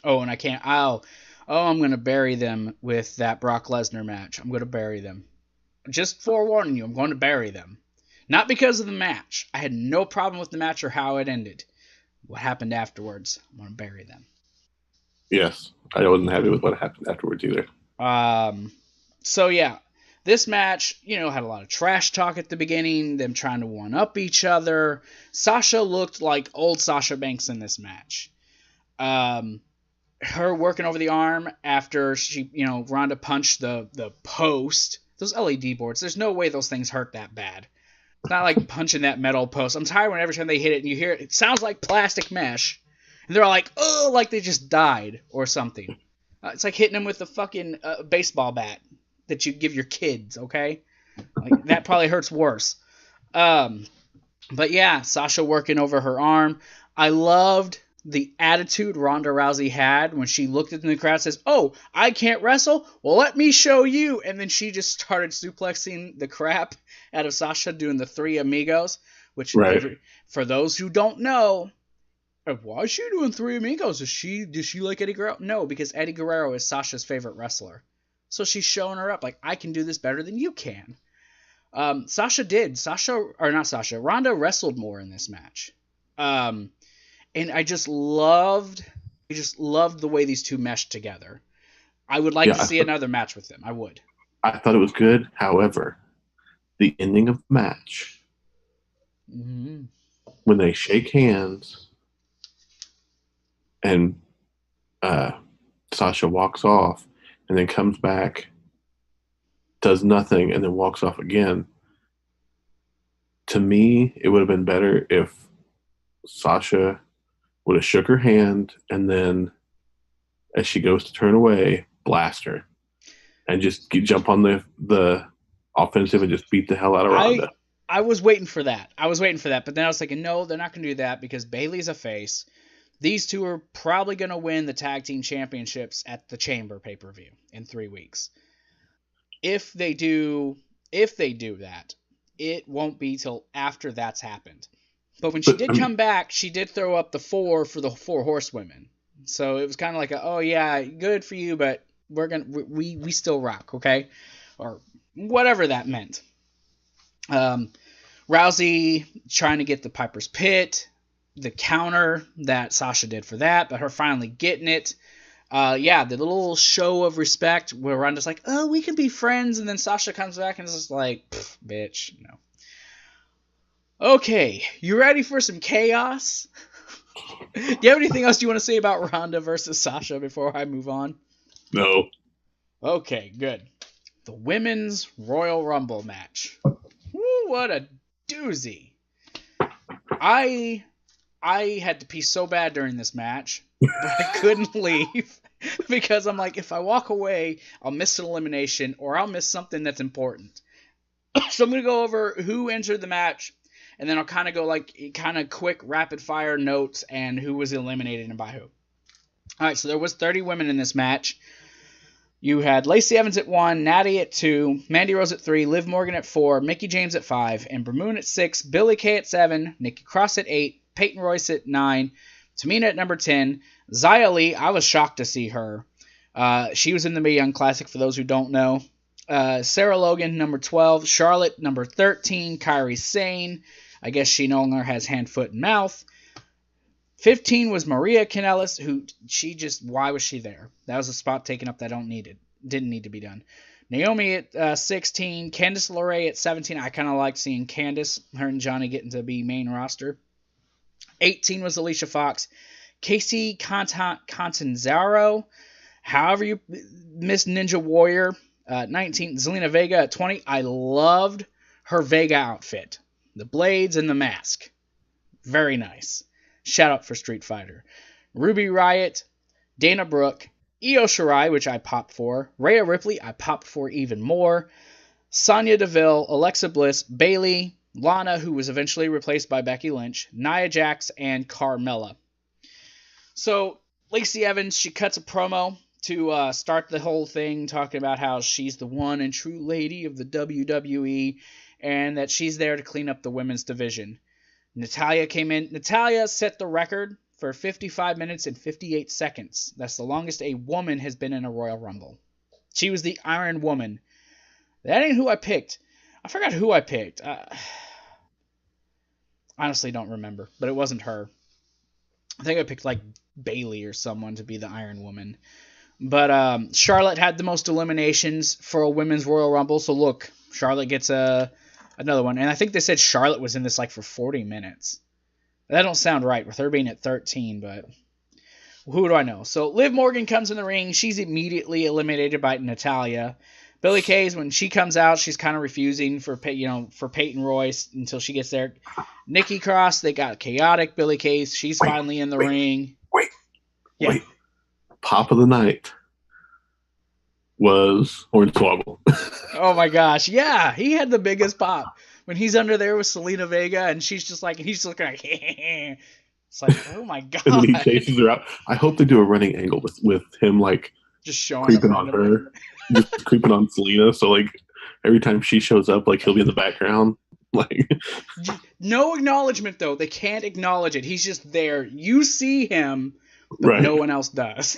Oh, and I can't. I'm going to bury them with that Brock Lesnar match. I'm going to bury them. Just forewarning you, I'm going to bury them. Not because of the match. I had no problem with the match or how it ended. What happened afterwards, I'm going to bury them. Yes, I wasn't happy with what happened afterwards either. So yeah, this match, had a lot of trash talk at the beginning, them trying to one-up each other. Sasha looked like old Sasha Banks in this match. Her working over the arm after she, Ronda punched the post. Those LED boards, there's no way those things hurt that bad. It's not like punching that metal post. I'm tired when every time they hit it and you hear it, it sounds like plastic mesh. And they're like, oh, like they just died or something. It's like hitting them with a fucking baseball bat that you give your kids, okay? Like, that probably hurts worse. But yeah, Sasha working over her arm. I loved the attitude Ronda Rousey had when she looked at the crowd and says, oh, I can't wrestle? Well, let me show you. And then she just started suplexing the crap out of Sasha doing the Three Amigos, which for those who don't know, why is she doing Three Amigos? Does she like Eddie Guerrero? No, because Eddie Guerrero is Sasha's favorite wrestler. So she's showing her up like, I can do this better than you can. Ronda wrestled more in this match. And I just loved the way these two meshed together. I would like to see another match with them. I would. I thought it was good. However, the ending of the match, when they shake hands and Sasha walks off and then comes back, does nothing, and then walks off again. To me, it would have been better if Sasha would have shook her hand and then, as she goes to turn away, blast her and just jump on the offensive and just beat the hell out of Ronda. I was waiting for that. But then I was thinking, no, they're not going to do that because Bayley's a face. These two are probably going to win the tag team championships at the Chamber pay-per-view in 3 weeks. If they do that, it won't be till after that's happened. But when she did come back, she did throw up the 4 for the 4 horsewomen. So it was kind of like, oh yeah, good for you, but we still rock, okay? Or whatever that meant. Rousey trying to get the Piper's Pit, the counter that Sasha did for that, but her finally getting it. The little show of respect where Ronda's like, oh, we can be friends, and then Sasha comes back and is just like, bitch, no. Okay, you ready for some chaos? Do you have anything else you want to say about Ronda versus Sasha before I move on? No. Okay, good. The Women's Royal Rumble match. Woo, what a doozy. I had to pee so bad during this match, but I couldn't leave because I'm like, if I walk away, I'll miss an elimination or I'll miss something that's important. So I'm going to go over who entered the match, and then I'll kind of go quick rapid fire notes and who was eliminated and by who. All right, so there was 30 women in this match. You had Lacey Evans at 1, Natty at 2, Mandy Rose at 3, Liv Morgan at 4, Mickie James at 5, Ember Moon at 6, Billie Kay at 7, Nikki Cross at 8, Peyton Royce at 9, Tamina at number 10, Xia Li, I was shocked to see her. She was in the Mae Young Classic for those who don't know. Sarah Logan, number 12, Charlotte, number 13, Kairi Sane. I guess she no longer has hand, foot, and mouth. 15 was Maria Kanellis, why was she there? That was a spot taken up that didn't need to be done. Naomi at 16, Candice LeRae at 17. I kind of liked seeing Candice, her and Johnny getting to be main roster. 18 was Alicia Fox. Casey Catanzaro, however you Miss Ninja Warrior. 19, Zelina Vega at 20. I loved her Vega outfit. The blades and the mask. Very nice. Shout out for Street Fighter. Ruby Riott, Dana Brooke, Io Shirai, which I popped for. Rhea Ripley, I popped for even more. Sonya Deville, Alexa Bliss, Bayley, Lana, who was eventually replaced by Becky Lynch, Nia Jax, and Carmella. So, Lacey Evans, she cuts a promo to start the whole thing, talking about how she's the one and true lady of the WWE, and that she's there to clean up the women's division. Natalya came in. Natalya set the record for 55 minutes and 58 seconds. That's the longest a woman has been in a Royal Rumble. She was the Iron Woman. That ain't who I picked. I forgot who I picked. Honestly, don't remember, but it wasn't her. I think I picked like Bayley or someone to be the Iron Woman. But Charlotte had the most eliminations for a women's Royal Rumble. So look, Charlotte gets another one. And I think they said Charlotte was in this like for 40 minutes. That don't sound right with her being at 13, but who do I know? So Liv Morgan comes in the ring. She's immediately eliminated by Natalya. Billie Kay, when she comes out, she's kind of refusing for Peyton Royce until she gets there. Nikki Cross, they got chaotic Billie Kay. She's finally in the ring. Wait. Pop of the night was Hornswoggle. Oh my gosh, yeah, he had the biggest pop when he's under there with Selena Vega, and she's just like, he's looking like, it's like, oh my god. And then he chases her out. I hope they do a running angle with him like just showing creeping on her, just creeping on Selena. So like every time she shows up, like he'll be in the background. Like no acknowledgement though. They can't acknowledge it. He's just there. You see him, but right. No one else does.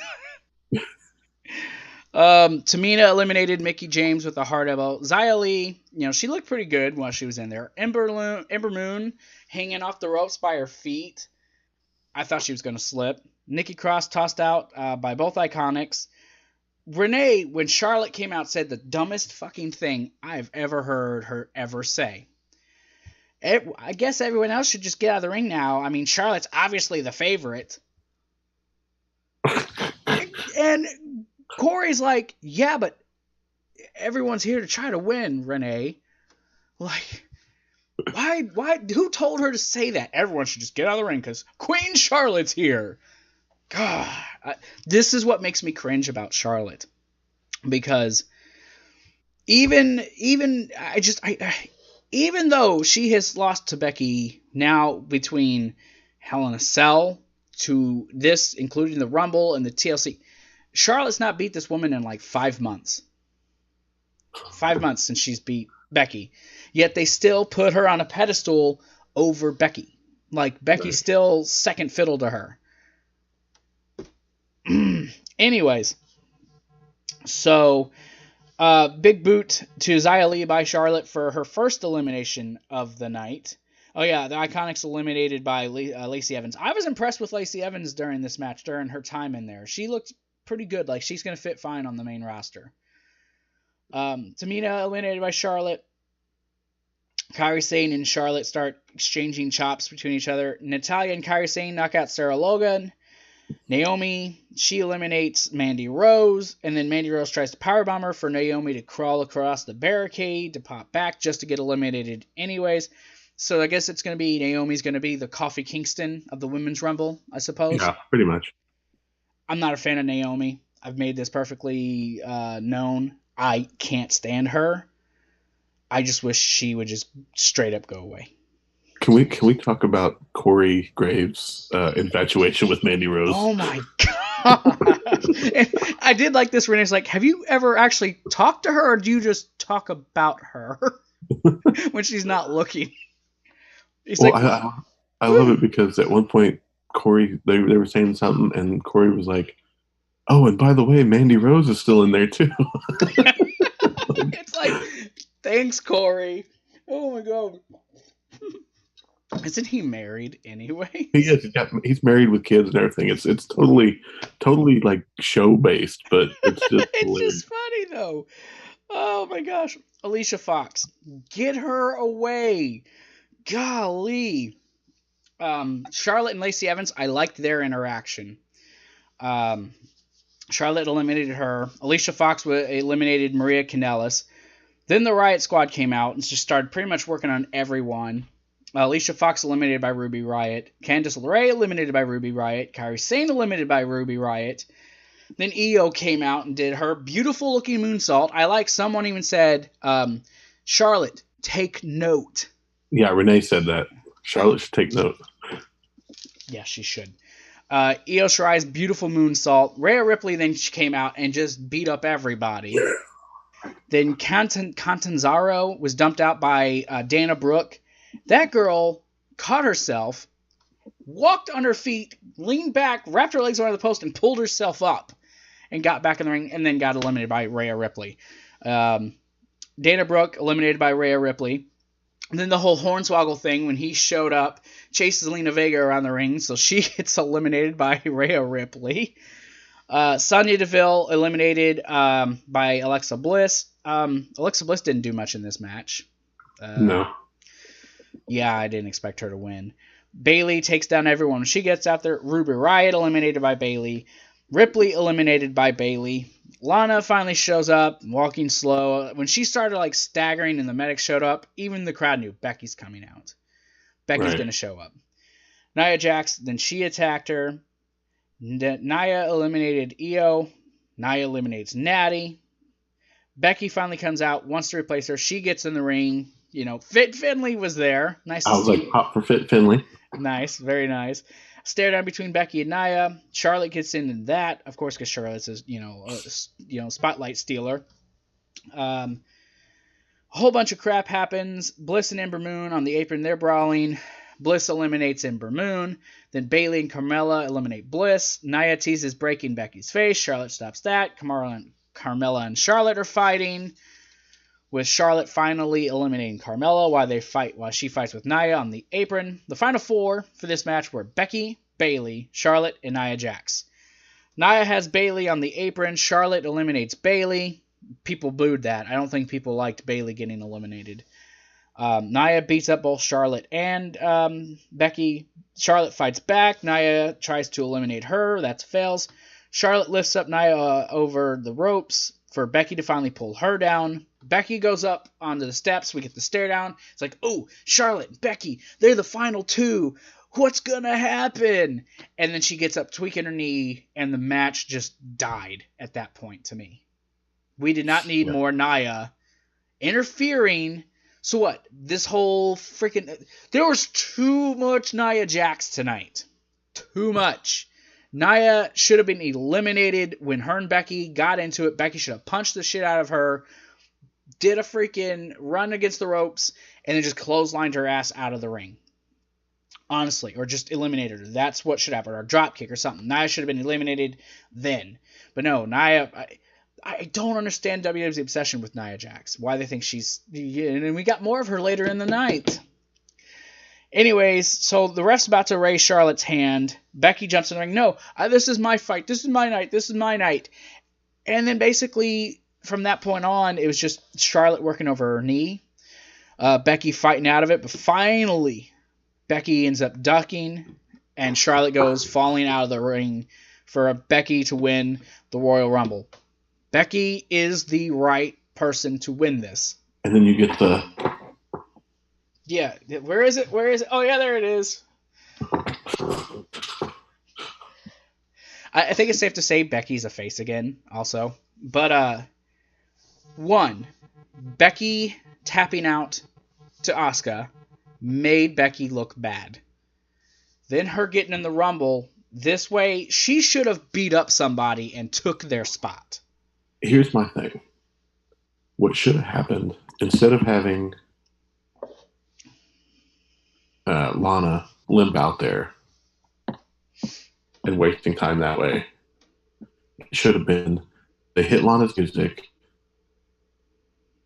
Tamina eliminated Mickie James with a hard elbow. Xia Li, she looked pretty good while she was in there. Ember Moon hanging off the ropes by her feet. I thought she was going to slip. Nikki Cross tossed out by both Iconics. Renee, when Charlotte came out, said the dumbest fucking thing I've ever heard her ever say. I guess everyone else should just get out of the ring now. I mean, Charlotte's obviously the favorite. And Corey's like, yeah, but everyone's here to try to win, Renee. Like, why, who told her to say that? Everyone should just get out of the ring because Queen Charlotte's here. God, this is what makes me cringe about Charlotte. Because even though she has lost to Becky now between Hell in a Cell to this, including the Rumble and the TLC, Charlotte's not beat this woman in like 5 months. 5 months since she's beat Becky. Yet they still put her on a pedestal over Becky. Like, Becky's still second fiddle to her. Anyways. So, big boot to Xia Li by Charlotte for her first elimination of the night. Oh yeah, the Iconics eliminated by Lacey Evans. I was impressed with Lacey Evans during this match, during her time in there. She looked pretty good. Like, she's going to fit fine on the main roster. Tamina eliminated by Charlotte. Kairi Sane and Charlotte start exchanging chops between each other. Natalya and Kairi Sane knock out Sarah Logan. Naomi, she eliminates Mandy Rose, and then Mandy Rose tries to powerbomb her for Naomi to crawl across the barricade to pop back just to get eliminated anyways. So I guess it's going to be Naomi's going to be the Kofi Kingston of the Women's Rumble, I suppose. Yeah, pretty much. I'm not a fan of Naomi. I've made this perfectly known. I can't stand her. I just wish she would just straight up go away. Can we talk about Corey Graves' infatuation with Mandy Rose? Oh my god! I did like this. Renee's like, have you ever actually talked to her, or do you just talk about her when she's not looking? He's well, like, I love it because at one point Corey they were saying something, and Corey was like, "Oh, and by the way, Mandy Rose is still in there too." It's like, thanks, Corey. Oh my god. Isn't he married anyway? He is. He's married with kids and everything. It's totally like show based, but it's just it's just funny though. Oh my gosh, Alicia Fox, get her away! Golly, Charlotte and Lacey Evans, I liked their interaction. Charlotte eliminated her. Alicia Fox eliminated Maria Kanellis. Then the Riot Squad came out and just started pretty much working on everyone. Alicia Fox eliminated by Ruby Riott. Candice LeRae eliminated by Ruby Riott. Kairi Sane eliminated by Ruby Riott. Then Io came out and did her beautiful looking moonsault. I like someone even said, Charlotte, take note. Yeah, Renee said that. Charlotte should take note. Yeah, she should. Io Shirai's beautiful moonsault. Rhea Ripley then came out and just beat up everybody. Yeah. Then Catanzaro was dumped out by Dana Brooke. That girl caught herself, walked on her feet, leaned back, wrapped her legs around the post, and pulled herself up and got back in the ring and then got eliminated by Rhea Ripley. Dana Brooke eliminated by Rhea Ripley. And then the whole Hornswoggle thing, when he showed up, chases Lena Vega around the ring, so she gets eliminated by Rhea Ripley. Sonya Deville eliminated by Alexa Bliss. Alexa Bliss didn't do much in this match. No. Yeah, I didn't expect her to win. Bayley takes down everyone when she gets out there. Ruby Riott eliminated by Bayley. Ripley eliminated by Bayley. Lana finally shows up, walking slow. When she started staggering and the medics showed up, even the crowd knew Becky's coming out. Becky's going to show up. Nia Jax, then she attacked her. Nia eliminated Io. Nia eliminates Natty. Becky finally comes out, wants to replace her. She gets in the ring. Fit Finley was there. Nice to see. I was like, pop for Fit Finley. Nice, very nice. Stare down between Becky and Nia. Charlotte gets into that, of course, because Charlotte's a spotlight stealer. A whole bunch of crap happens. Bliss and Ember Moon on the apron, they're brawling. Bliss eliminates Ember Moon. Then Bayley and Carmella eliminate Bliss. Nia teases breaking Becky's face. Charlotte stops that. Carmella and Charlotte are fighting, with Charlotte finally eliminating Carmella while she fights with Nia on the apron. The final four for this match were Becky, Bayley, Charlotte, and Nia Jax. Nia has Bayley on the apron. Charlotte eliminates Bayley. People booed that. I don't think people liked Bayley getting eliminated. Nia beats up both Charlotte and Becky. Charlotte fights back. Nia tries to eliminate her. That fails. Charlotte lifts up Nia over the ropes for Becky to finally pull her down. Becky goes up onto the steps. We get the stare down. It's like, oh, Charlotte and Becky, they're the final two. What's going to happen? And then she gets up tweaking her knee, and the match just died at that point to me. We did not need more Nia interfering. So what? This whole freaking... There was too much Nia Jax tonight. Too much. Nia should have been eliminated when her and Becky got into it. Becky should have punched the shit out of her, did a freaking run against the ropes, and then just clotheslined her ass out of the ring. Honestly, or just eliminated her. That's what should happen. Or a drop kick or something. Nia should have been eliminated then. But no, Nia... I don't understand WWE's obsession with Nia Jax. Why they think she's... And we got more of her later in the night. Anyways, so the ref's about to raise Charlotte's hand. Becky jumps in the ring. No, this is my fight. This is my night. This is my night. And then basically, from that point on, it was just Charlotte working over her knee. Becky fighting out of it. But finally, Becky ends up ducking. And Charlotte goes falling out of the ring for Becky to win the Royal Rumble. Becky is the right person to win this. And then you get the... Yeah, where is it? Where is it? Oh, yeah, there it is. I think it's safe to say Becky's a face again, also. But, one, Becky tapping out to Asuka made Becky look bad. Then her getting in the Rumble, this way, she should have beat up somebody and took their spot. Here's my thing. What should have happened, instead of having Lana limp out there and wasting time that way, it should have been they hit Lana's music,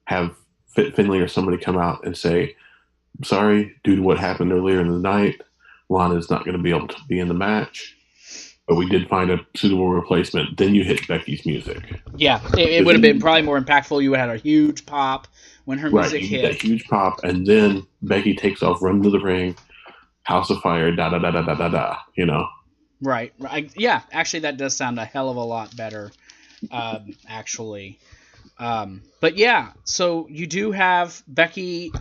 have Fit Finley or somebody come out and say, sorry, due to what happened earlier in the night, Lana's not going to be able to be in the match. But we did find a suitable replacement. Then you hit Becky's music. Yeah, it would have been probably more impactful. You would have had a huge pop when her music hit. That huge pop, and then Becky takes off, runs to the ring, House of Fire, da da da da da da da. You know. Right. Yeah. Actually, that does sound a hell of a lot better. Actually. But yeah. So you do have Becky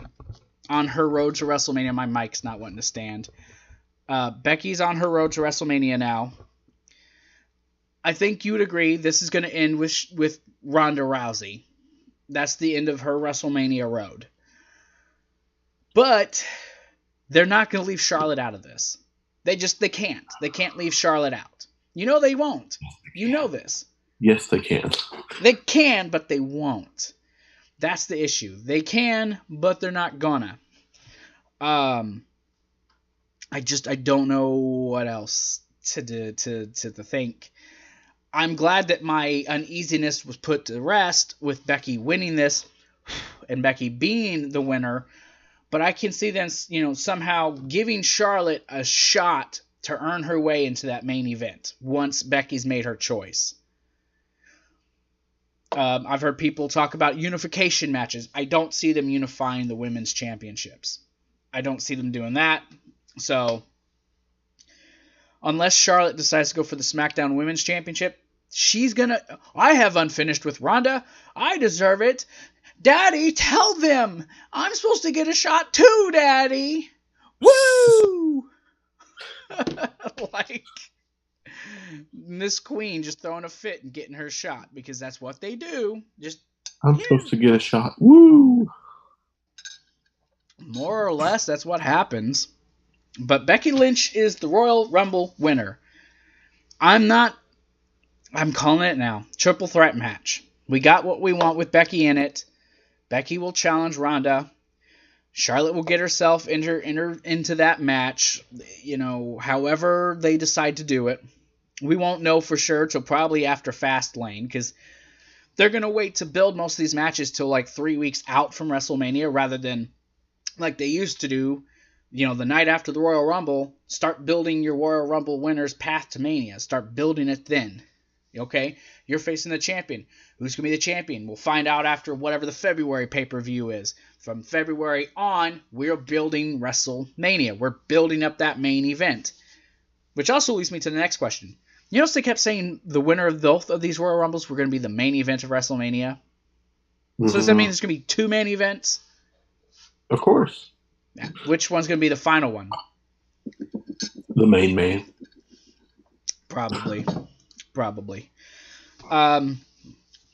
on her road to WrestleMania. My mic's not wanting to stand. Becky's on her road to WrestleMania now. I think you would agree this is going to end with Ronda Rousey. That's the end of her WrestleMania road. But they're not going to leave Charlotte out of this. They can't. They can't leave Charlotte out. You know they won't. You know this. Yes, they can. They can, but they won't. That's the issue. They can, but they're not gonna. I don't know what else to think. I'm glad that my uneasiness was put to rest with Becky winning this and Becky being the winner. But I can see them, somehow giving Charlotte a shot to earn her way into that main event once Becky's made her choice. I've heard people talk about unification matches. I don't see them unifying the women's championships. I don't see them doing that. So, unless Charlotte decides to go for the SmackDown Women's Championship, she's going to... I have unfinished with Ronda. I deserve it. Daddy, tell them I'm supposed to get a shot too, Daddy. Woo! Like Miss Queen just throwing a fit and getting her shot because that's what they do. I'm supposed to get a shot. Woo! More or less, that's what happens. But Becky Lynch is the Royal Rumble winner. I'm calling it now. Triple threat match. We got what we want with Becky in it. Becky will challenge Ronda. Charlotte will get herself into that match, however they decide to do it. We won't know for sure till probably after Fastlane, because they're going to wait to build most of these matches till like 3 weeks out from WrestleMania rather than like they used to do, the night after the Royal Rumble. Start building your Royal Rumble winner's path to Mania. Start building it then. Okay? You're facing the champion. Who's going to be the champion? We'll find out after whatever the February pay-per-view is. From February on, we're building WrestleMania. We're building up that main event. Which also leads me to the next question. You notice they kept saying the winner of both of these Royal Rumbles were going to be the main event of WrestleMania? Mm-hmm. So does that mean there's going to be 2 main events? Of course. Yeah. Which one's going to be the final one? The main. Probably.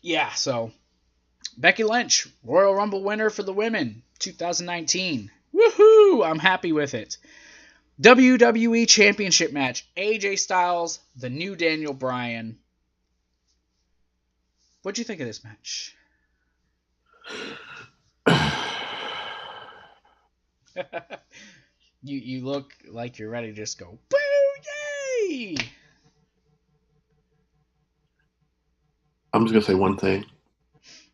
Yeah, so Becky Lynch, Royal Rumble winner for the women, 2019. Woohoo! I'm happy with it. WWE Championship match, AJ Styles, the new Daniel Bryan. What'd you think of this match? You look like you're ready to just go, boo, yay! I'm just going to say one thing,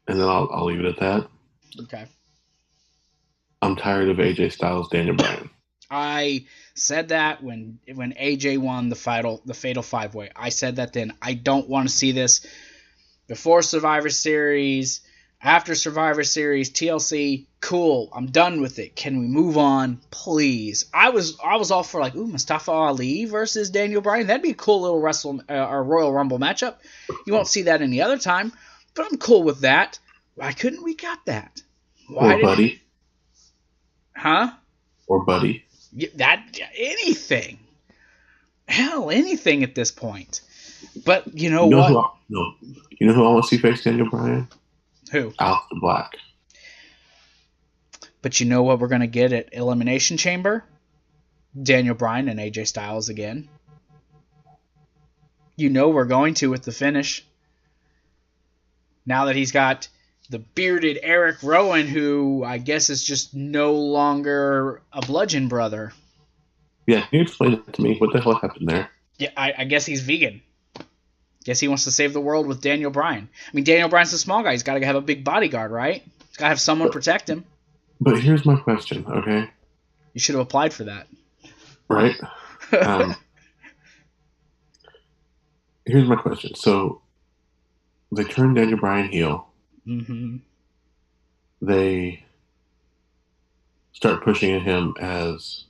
and then I'll leave it at that. Okay. I'm tired of AJ Styles, Daniel Bryan. I said that when AJ won the Fatal 5-Way. I said that then. I don't want to see this before Survivor Series, after Survivor Series, TLC. Cool. I'm done with it. Can we move on, please? I was all for like, Mustafa Ali versus Daniel Bryan. That'd be a cool little Royal Rumble matchup. You won't see that any other time, but I'm cool with that. Why couldn't we got that? Or Buddy. Huh? Or Buddy. Anything. Hell, anything at this point. But you know what? You know who I want to see face Daniel Bryan? Who? Aleister Black. But you know what we're going to get at Elimination Chamber? Daniel Bryan and AJ Styles again. You know we're going to with the finish. Now that he's got the bearded Eric Rowan, who I guess is just no longer a Bludgeon brother. Yeah, can you explain it to me? What the hell happened there? Yeah, I guess he's vegan. Guess he wants to save the world with Daniel Bryan. I mean, Daniel Bryan's a small guy. He's got to have a big bodyguard, right? He's got to have someone protect him. But here's my question, okay? You should have applied for that. Right? Here's my question. So, they turned Daniel Bryan heel. Mm-hmm. They start pushing at him as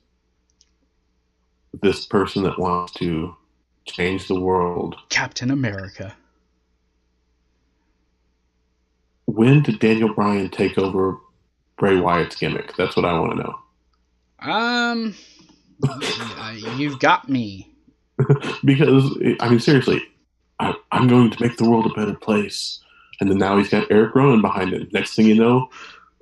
this person that wants to change the world. Captain America. When did Daniel Bryan take over Bray Wyatt's gimmick? That's what I want to know. You've got me. Because, I mean, seriously, I'm going to make the world a better place. And then now he's got Eric Rowan behind him. Next thing you know,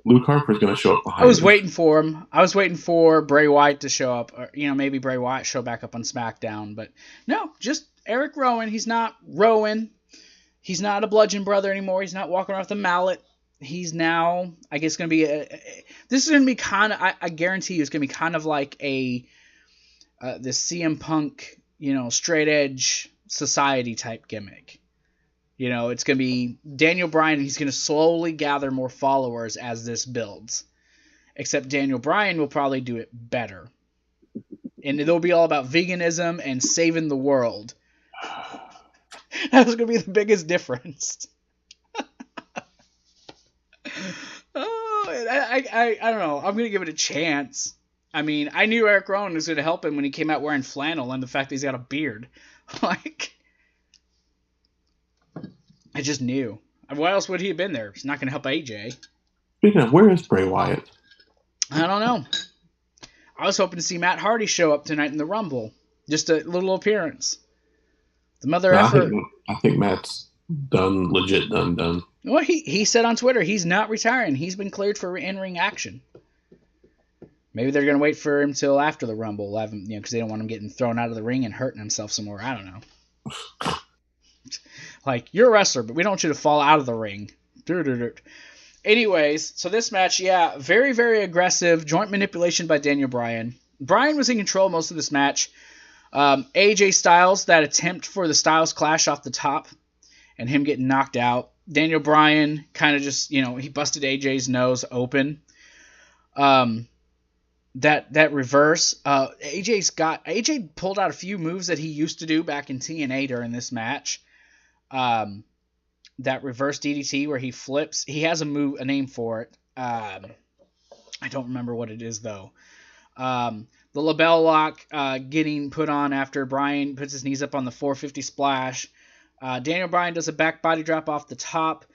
Luke Harper's going to show up behind him. I was waiting for him. I was waiting for Bray Wyatt to show up. Or, maybe Bray Wyatt show back up on SmackDown. But no, just Eric Rowan. He's not Rowan. He's not a bludgeon brother anymore. He's not walking around with a mallet. He's now, I guess, going to be this is going to be kind of, I guarantee you, it's going to be kind of like the CM Punk, straight edge society type gimmick. It's going to be Daniel Bryan. He's going to slowly gather more followers as this builds. Except Daniel Bryan will probably do it better. And it'll be all about veganism and saving the world. That's going to be the biggest difference. I don't know. I'm going to give it a chance. I mean, I knew Eric Rowan was going to help him when he came out wearing flannel and the fact that he's got a beard. I just knew. Why else would he have been there? He's not going to help AJ. Speaking of, where is Bray Wyatt? I don't know. I was hoping to see Matt Hardy show up tonight in the Rumble. Just a little appearance. The mother effer. I think Matt's legit done. Well, he said on Twitter he's not retiring. He's been cleared for in-ring action. Maybe they're going to wait for him till after the Rumble, because they don't want him getting thrown out of the ring and hurting himself some more. I don't know. You're a wrestler, but we don't want you to fall out of the ring. Anyways, so this match, very, very aggressive. Joint manipulation by Daniel Bryan. Bryan was in control most of this match. AJ Styles, that attempt for the Styles Clash off the top and him getting knocked out. Daniel Bryan kind of just, he busted AJ's nose open. That reverse, AJ pulled out a few moves that he used to do back in TNA during this match. That reverse DDT where he flips, he has a name for it. I don't remember what it is though. The label lock getting put on after Bryan puts his knees up on the 450 splash. Daniel Bryan does a back body drop off the top.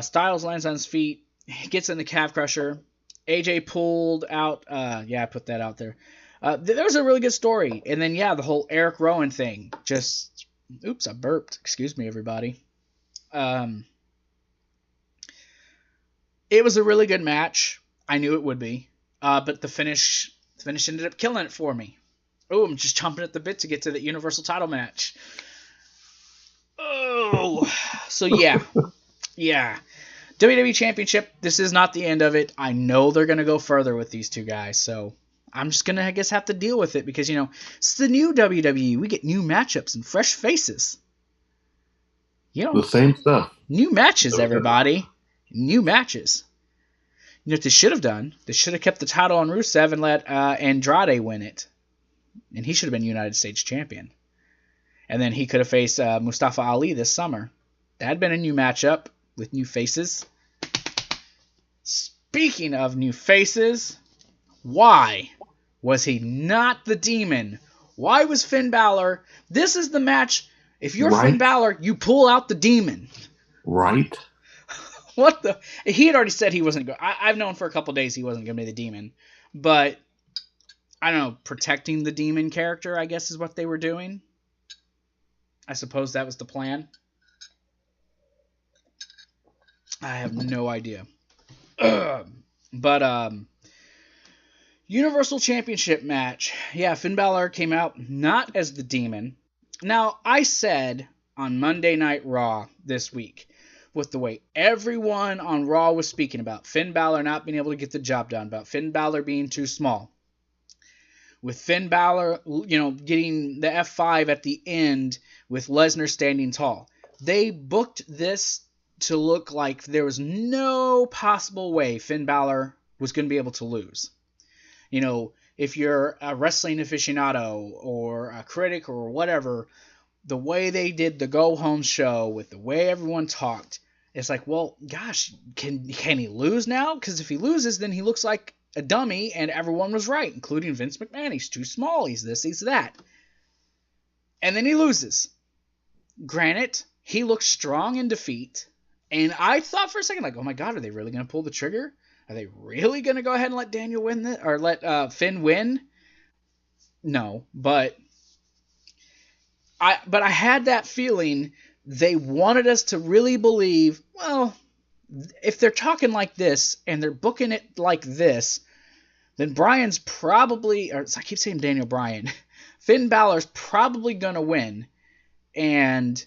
Styles lands on his feet. He gets in the calf crusher. AJ pulled out. I put that out there. There was a really good story. And then, the whole Eric Rowan thing. Just, oops, I burped. Excuse me, everybody. It was a really good match. I knew it would be. But the finish ended up killing it for me. Oh, I'm just chomping at the bit to get to the Universal title match. Oh, so yeah. WWE Championship, this is not the end of it. I know they're going to go further with these two guys, so I'm just going to, I guess, have to deal with it because, it's the new WWE. We get new matchups and fresh faces. The same stuff. New matches, everybody. New matches. What they should have done? They should have kept the title on Rusev and let Andrade win it. And he should have been United States champion. And then he could have faced Mustafa Ali this summer. That had been a new matchup with new faces. Speaking of new faces, why was he not the Demon? Why was Finn Balor? This is the match. If you're Finn Balor, you pull out the Demon. Right. What the? He had already said he wasn't going. I've known for a couple days he wasn't going to be the Demon. But, I don't know, protecting the Demon character, I guess, is what they were doing. I suppose that was the plan. I have no idea. But, Universal Championship match. Yeah, Finn Balor came out not as the Demon. Now, I said on Monday Night Raw this week, with the way everyone on Raw was speaking about Finn Balor not being able to get the job done, about Finn Balor being too small. With Finn Balor, getting the F5 at the end with Lesnar standing tall. They booked this to look like there was no possible way Finn Balor was going to be able to lose. If you're a wrestling aficionado or a critic or whatever, the way they did the Go Home show with the way everyone talked, it's like, well, gosh, can he lose now? Because if he loses, then he looks like a dummy and everyone was right, including Vince McMahon. He's too small. He's this, he's that. And then he loses. Granted, he looks strong in defeat. And I thought for a second, like, oh my God, are they really going to pull the trigger? Are they really going to go ahead and let Daniel win this? Or let Finn win? No, but I had that feeling they wanted us to really believe, well, if they're talking like this and they're booking it like this, then Bryan's probably, or I keep saying Daniel Bryan, Finn Balor's probably going to win. And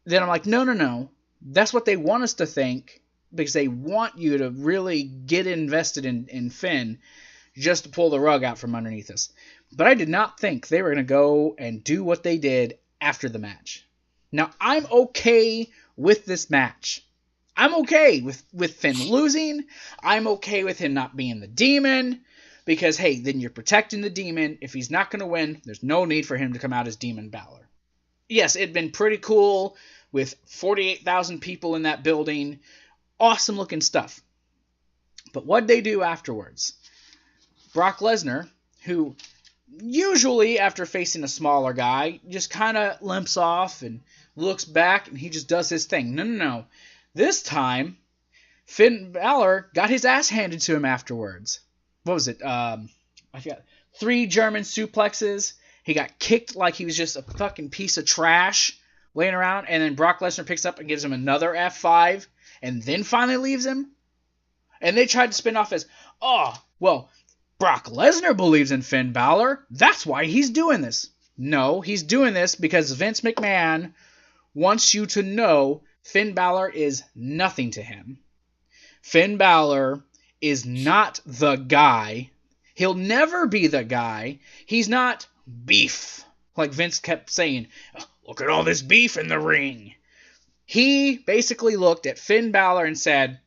then I'm like, no. That's what they want us to think, because they want you to really get invested in Finn just to pull the rug out from underneath us. But I did not think they were going to go and do what they did after the match. Now, I'm okay with this match. I'm okay with Finn losing. I'm okay with him not being the demon, because, hey, then you're protecting the demon. If he's not going to win, there's no need for him to come out as Demon Balor. Yes, it'd been pretty cool with 48,000 people in that building. Awesome looking stuff. But what'd they do afterwards? Brock Lesnar, who usually after facing a smaller guy just kind of limps off and looks back and he just does his thing. No. This time, Finn Balor got his ass handed to him afterwards. What was it? I forgot. 3 German suplexes. He got kicked like he was just a fucking piece of trash laying around, and then Brock Lesnar picks up and gives him another F5, and then finally leaves him. And they tried to spin off as, oh, well, Brock Lesnar believes in Finn Balor. That's why he's doing this. No, he's doing this because Vince McMahon wants you to know Finn Balor is nothing to him. Finn Balor is not the guy. He'll never be the guy. He's not beef, like Vince kept saying. Look at all this beef in the ring. He basically looked at Finn Balor and said,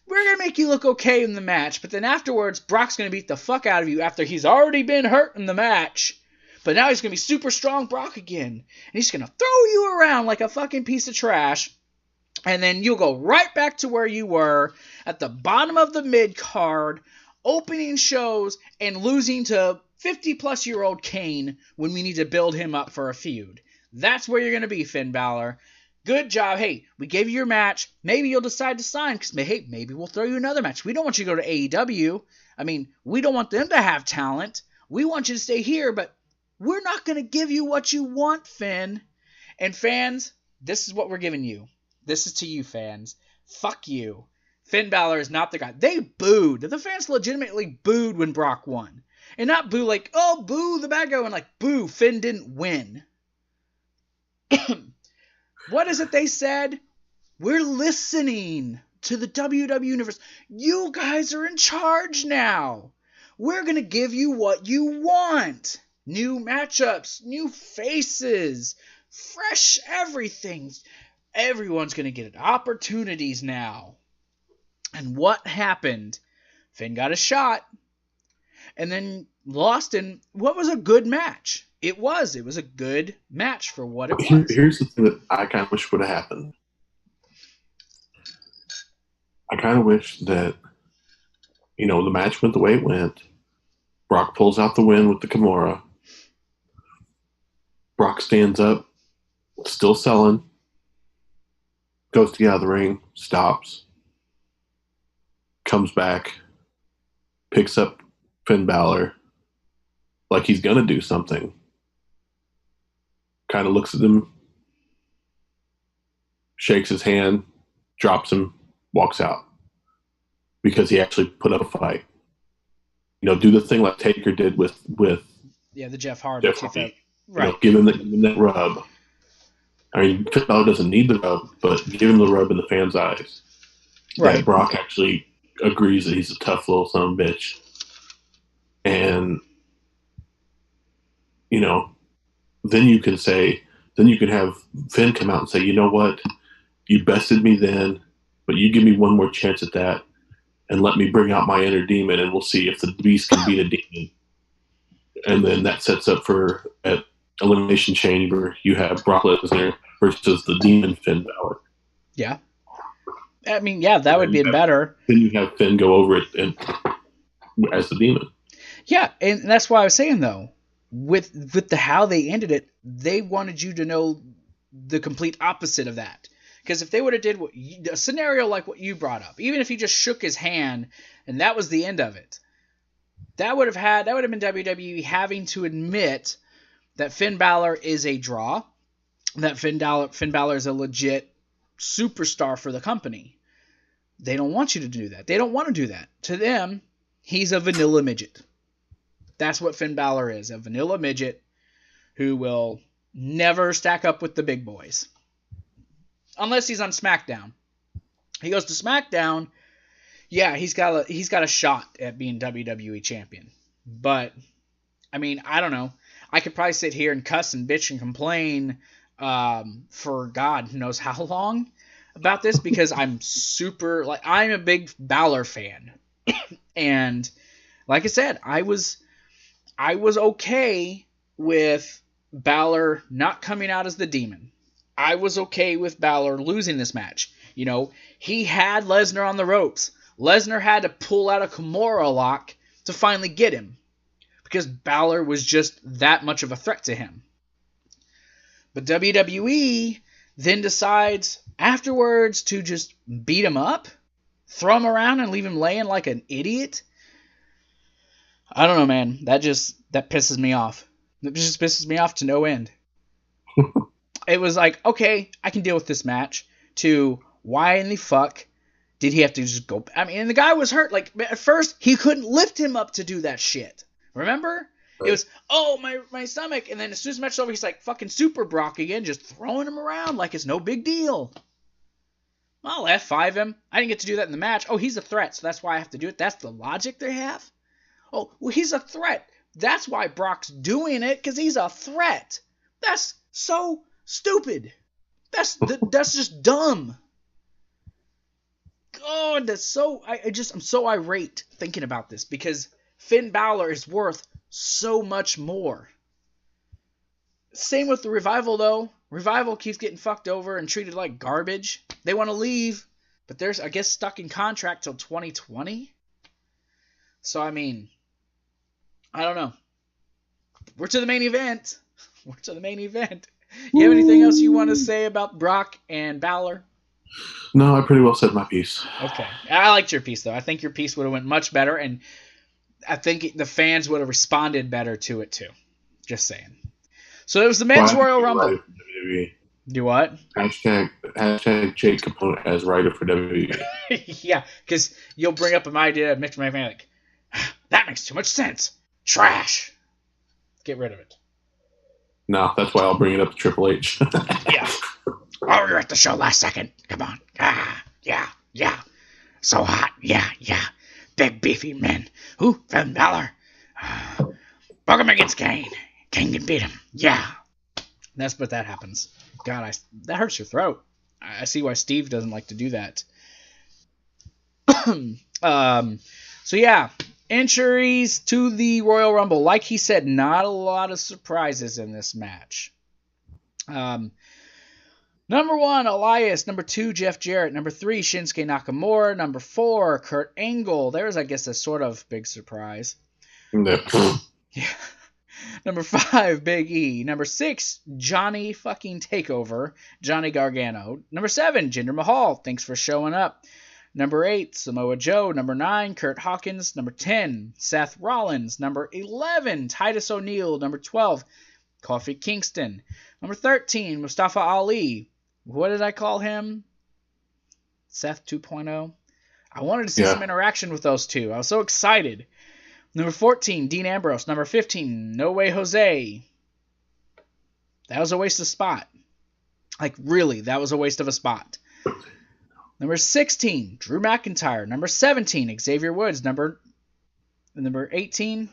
we're going to make you look okay in the match, but then afterwards, Brock's going to beat the fuck out of you after he's already been hurt in the match. But now he's going to be super strong Brock again. And he's going to throw you around like a fucking piece of trash. And then you'll go right back to where you were at the bottom of the mid-card, opening shows and losing to 50-plus-year-old Kane when we need to build him up for a feud. That's where you're going to be, Finn Balor. Good job. Hey, we gave you your match. Maybe you'll decide to sign, because, hey, maybe we'll throw you another match. We don't want you to go to AEW. I mean, we don't want them to have talent. We want you to stay here, but we're not going to give you what you want, Finn. And fans, this is what we're giving you. This is to you, fans. Fuck you. Finn Balor is not the guy. They booed. The fans legitimately booed when Brock won. And not boo like, oh, boo the bad guy, and like, boo, Finn didn't win. What is it they said? We're listening to the WWE Universe. You guys are in charge now. We're going to give you what you want. New matchups, new faces, fresh everything. Everyone's going to get opportunities now. And what happened? Finn got a shot and then lost in what was a good match. It was a good match for what it was. Here's the thing that I kind of wish would have happened. I kind of wish that, the match went the way it went. Brock pulls out the win with the Kimura. Brock stands up, still selling, goes to get out of the ring, stops, comes back, picks up Finn Balor like he's going to do something. Kind of looks at him, shakes his hand, drops him, walks out. Because he actually put up a fight. Do the thing like Taker did with the Jeff Hardy. Right. Give him that rub. I mean, Finn Balor doesn't need the rub, but give him the rub in the fans' eyes. Right. That Brock actually agrees that he's a tough little son of a bitch. And, then you can have Finn come out and say, you know what? You bested me then, but you give me one more chance at that and let me bring out my inner demon and we'll see if the beast can beat a demon. And then that sets up for, at Elimination Chamber, you have Brock Lesnar versus the demon Finn Balor. Yeah. I mean, yeah, that would be better. Then you have Finn go over it and as the Demon. Yeah, and that's why I was saying, though, with the how they ended it, they wanted you to know the complete opposite of that. Because if they would have did a scenario like what you brought up, even if he just shook his hand and that was the end of it, that would have been WWE having to admit that Finn Balor is a draw, that Finn Balor is a legit superstar for the company. They don't want you to do that. They don't want to do that. To them, he's a vanilla midget. That's what Finn Balor is, a vanilla midget who will never stack up with the big boys. Unless he's on SmackDown. He goes to SmackDown, yeah, he's got a shot at being WWE champion. But, I mean, I don't know. I could probably sit here and cuss and bitch and complain for God knows how long about this because I'm a big Balor fan. And like I said, I was okay with Balor not coming out as the Demon. I was okay with Balor losing this match. You know, he had Lesnar on the ropes. Lesnar had to pull out a Kimura lock to finally get him because Balor was just that much of a threat to him. But WWE then decides afterwards to just beat him up, throw him around, and leave him laying like an idiot. I don't know, man. That pisses me off. It just pisses me off to no end. It was like, okay, I can deal with this match. To why in the fuck did he have to just go? I mean, and the guy was hurt. Like, at first, he couldn't lift him up to do that shit. Remember? Right. It was, oh, my stomach. And then as soon as the match is over, he's like fucking Super Brock again, just throwing him around like it's no big deal. I'll F5 him. I didn't get to do that in the match. Oh, he's a threat, so that's why I have to do it. That's the logic they have? Oh, well, he's a threat. That's why Brock's doing it, because he's a threat. That's so stupid. That's just dumb. God, that's so... I'm so irate thinking about this, because Finn Balor is worth so much more. Same with the Revival, though. Revival keeps getting fucked over and treated like garbage. They want to leave, but they're, I guess, stuck in contract till 2020. So, I mean, I don't know. We're to the main event. You have anything else you want to say about Brock and Balor? No, I pretty well said my piece. Okay. I liked your piece, though. I think your piece would have went much better, and I think the fans would have responded better to it, too. Just saying. So it was the Men's Royal Rumble. WWE. Do what? Hashtag Jake Capone as writer for WWE. Yeah, because you'll bring up an idea of Mitch McMahon like, that makes too much sense. Trash. Get rid of it. No, that's why I'll bring it up to Triple H. Yeah. Oh, you're at the show last second. Come on. Yeah. So hot. Yeah. Big beefy men. Who? Finn Balor. Book him against Kane. Kane can beat him. Yeah. That's what that happens. God, that hurts your throat. I see why Steve doesn't like to do that. So yeah, entries to the Royal Rumble. Like he said, not a lot of surprises in this match. Number 1, Elias. Number 2, Jeff Jarrett. Number 3, Shinsuke Nakamura. Number 4, Kurt Angle. There's, I guess, a sort of big surprise. No. Yeah. Number 5, Big E. Number 6, Johnny fucking Takeover, Johnny Gargano. Number 7, Jinder Mahal. Thanks for showing up. Number 8, Samoa Joe. Number 9, Kurt Hawkins. Number 10, Seth Rollins. Number 11, Titus O'Neil. Number 12, Kofi Kingston. Number 13, Mustafa Ali. What did I call him? Seth 2.0? I wanted to see some interaction with those two. I was so excited. Number 14, Dean Ambrose. Number 15, No Way Jose. That was a waste of spot. Like, really, that was a waste of a spot. Number 16, Drew McIntyre. Number 17, Xavier Woods. Number 18,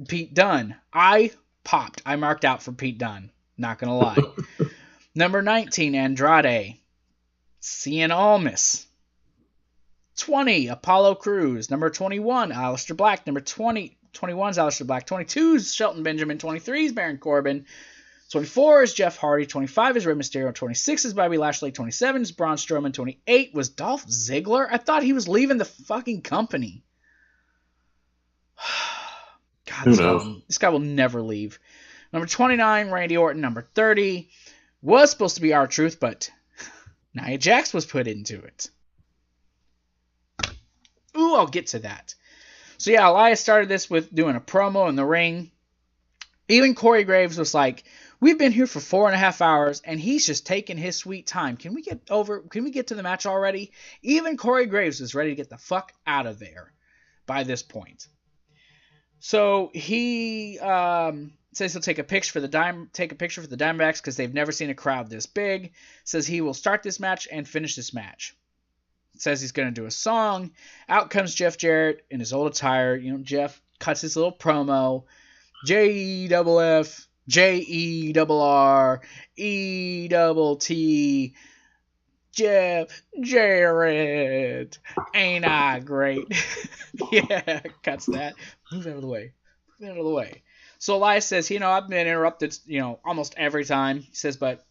Pete Dunne. I popped. I marked out for Pete Dunne. Not going to lie. Number 19, Andrade. Cien Almas. 20, Apollo Crews. Number 21, Aleister Black. Number 21 is Aleister Black. 22 is Shelton Benjamin. 23 is Baron Corbin. 24 is Jeff Hardy. 25 is Rey Mysterio. 26 is Bobby Lashley. 27 is Braun Strowman. 28 was Dolph Ziggler. I thought he was leaving the fucking company. God, Who knows? this guy will never leave. Number 29, Randy Orton. Number 30 was supposed to be R-Truth, but Nia Jax was put into it. Ooh, I'll get to that. So yeah, Elias started this with doing a promo in the ring. Even Corey Graves was like, we've been here for 4.5 hours, and he's just taking his sweet time. Can we get to the match already? Even Corey Graves was ready to get the fuck out of there by this point. So he says he'll take a picture for the Diamondbacks because they've never seen a crowd this big. Says he will start this match and finish this match. Says he's going to do a song. Out comes Jeff Jarrett in his old attire. Jeff cuts his little promo. Jeff, JERRETT, Jeff Jarrett. Ain't I great? Yeah, cuts that. Move out of the way. So Elias says, I've been interrupted, almost every time. He says, but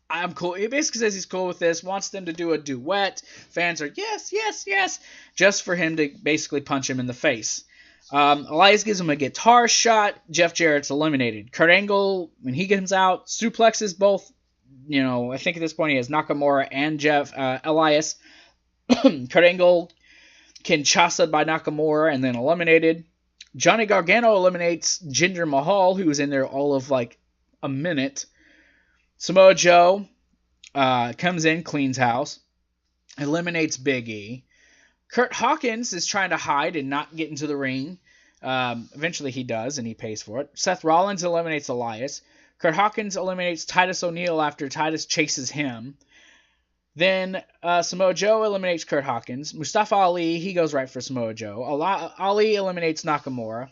I'm cool. He basically says he's cool with this, wants them to do a duet. Fans are, yes, yes, yes, just for him to basically punch him in the face. Elias gives him a guitar shot. Jeff Jarrett's eliminated. Kurt Angle, when he comes out, suplexes both. I think at this point he has Nakamura and Elias. Kurt Angle Kinshasa by Nakamura and then eliminated. Johnny Gargano eliminates Jinder Mahal, who was in there all of like a minute. Samoa Joe comes in, cleans house, eliminates Big E. Kurt Hawkins is trying to hide and not get into the ring. Eventually he does, and he pays for it. Seth Rollins eliminates Elias. Kurt Hawkins eliminates Titus O'Neil after Titus chases him. Then Samoa Joe eliminates Kurt Hawkins. Mustafa Ali, he goes right for Samoa Joe. Ali eliminates Nakamura.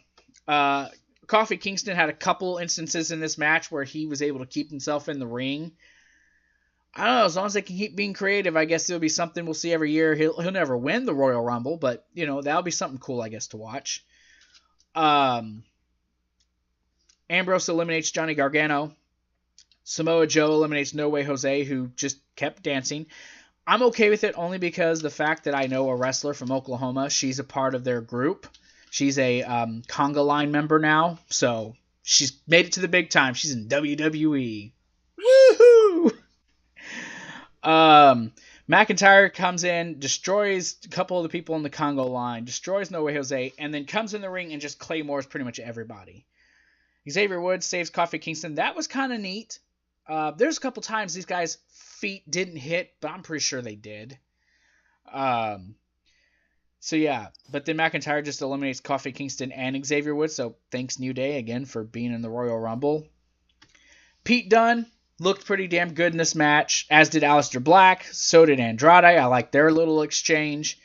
Kofi Kingston had a couple instances in this match where he was able to keep himself in the ring. I don't know, as long as they can keep being creative, I guess it'll be something we'll see every year. He'll never win the Royal Rumble, but, that'll be something cool, I guess, to watch. Ambrose eliminates Johnny Gargano. Samoa Joe eliminates No Way Jose, who just kept dancing. I'm okay with it only because the fact that I know a wrestler from Oklahoma, she's a part of their group. She's a conga line member now, so she's made it to the big time. She's in WWE. Woohoo! McIntyre comes in, destroys a couple of the people in the Congo line, destroys No Way Jose, and then comes in the ring and just claymores pretty much everybody. Xavier Woods saves Kofi Kingston. That was kind of neat. There's a couple times these guys' feet didn't hit, but I'm pretty sure they did. So yeah, but then McIntyre just eliminates Kofi Kingston and Xavier Woods, so thanks New Day again for being in the Royal Rumble. Pete Dunne looked pretty damn good in this match, as did Aleister Black. So did Andrade. I like their little exchange.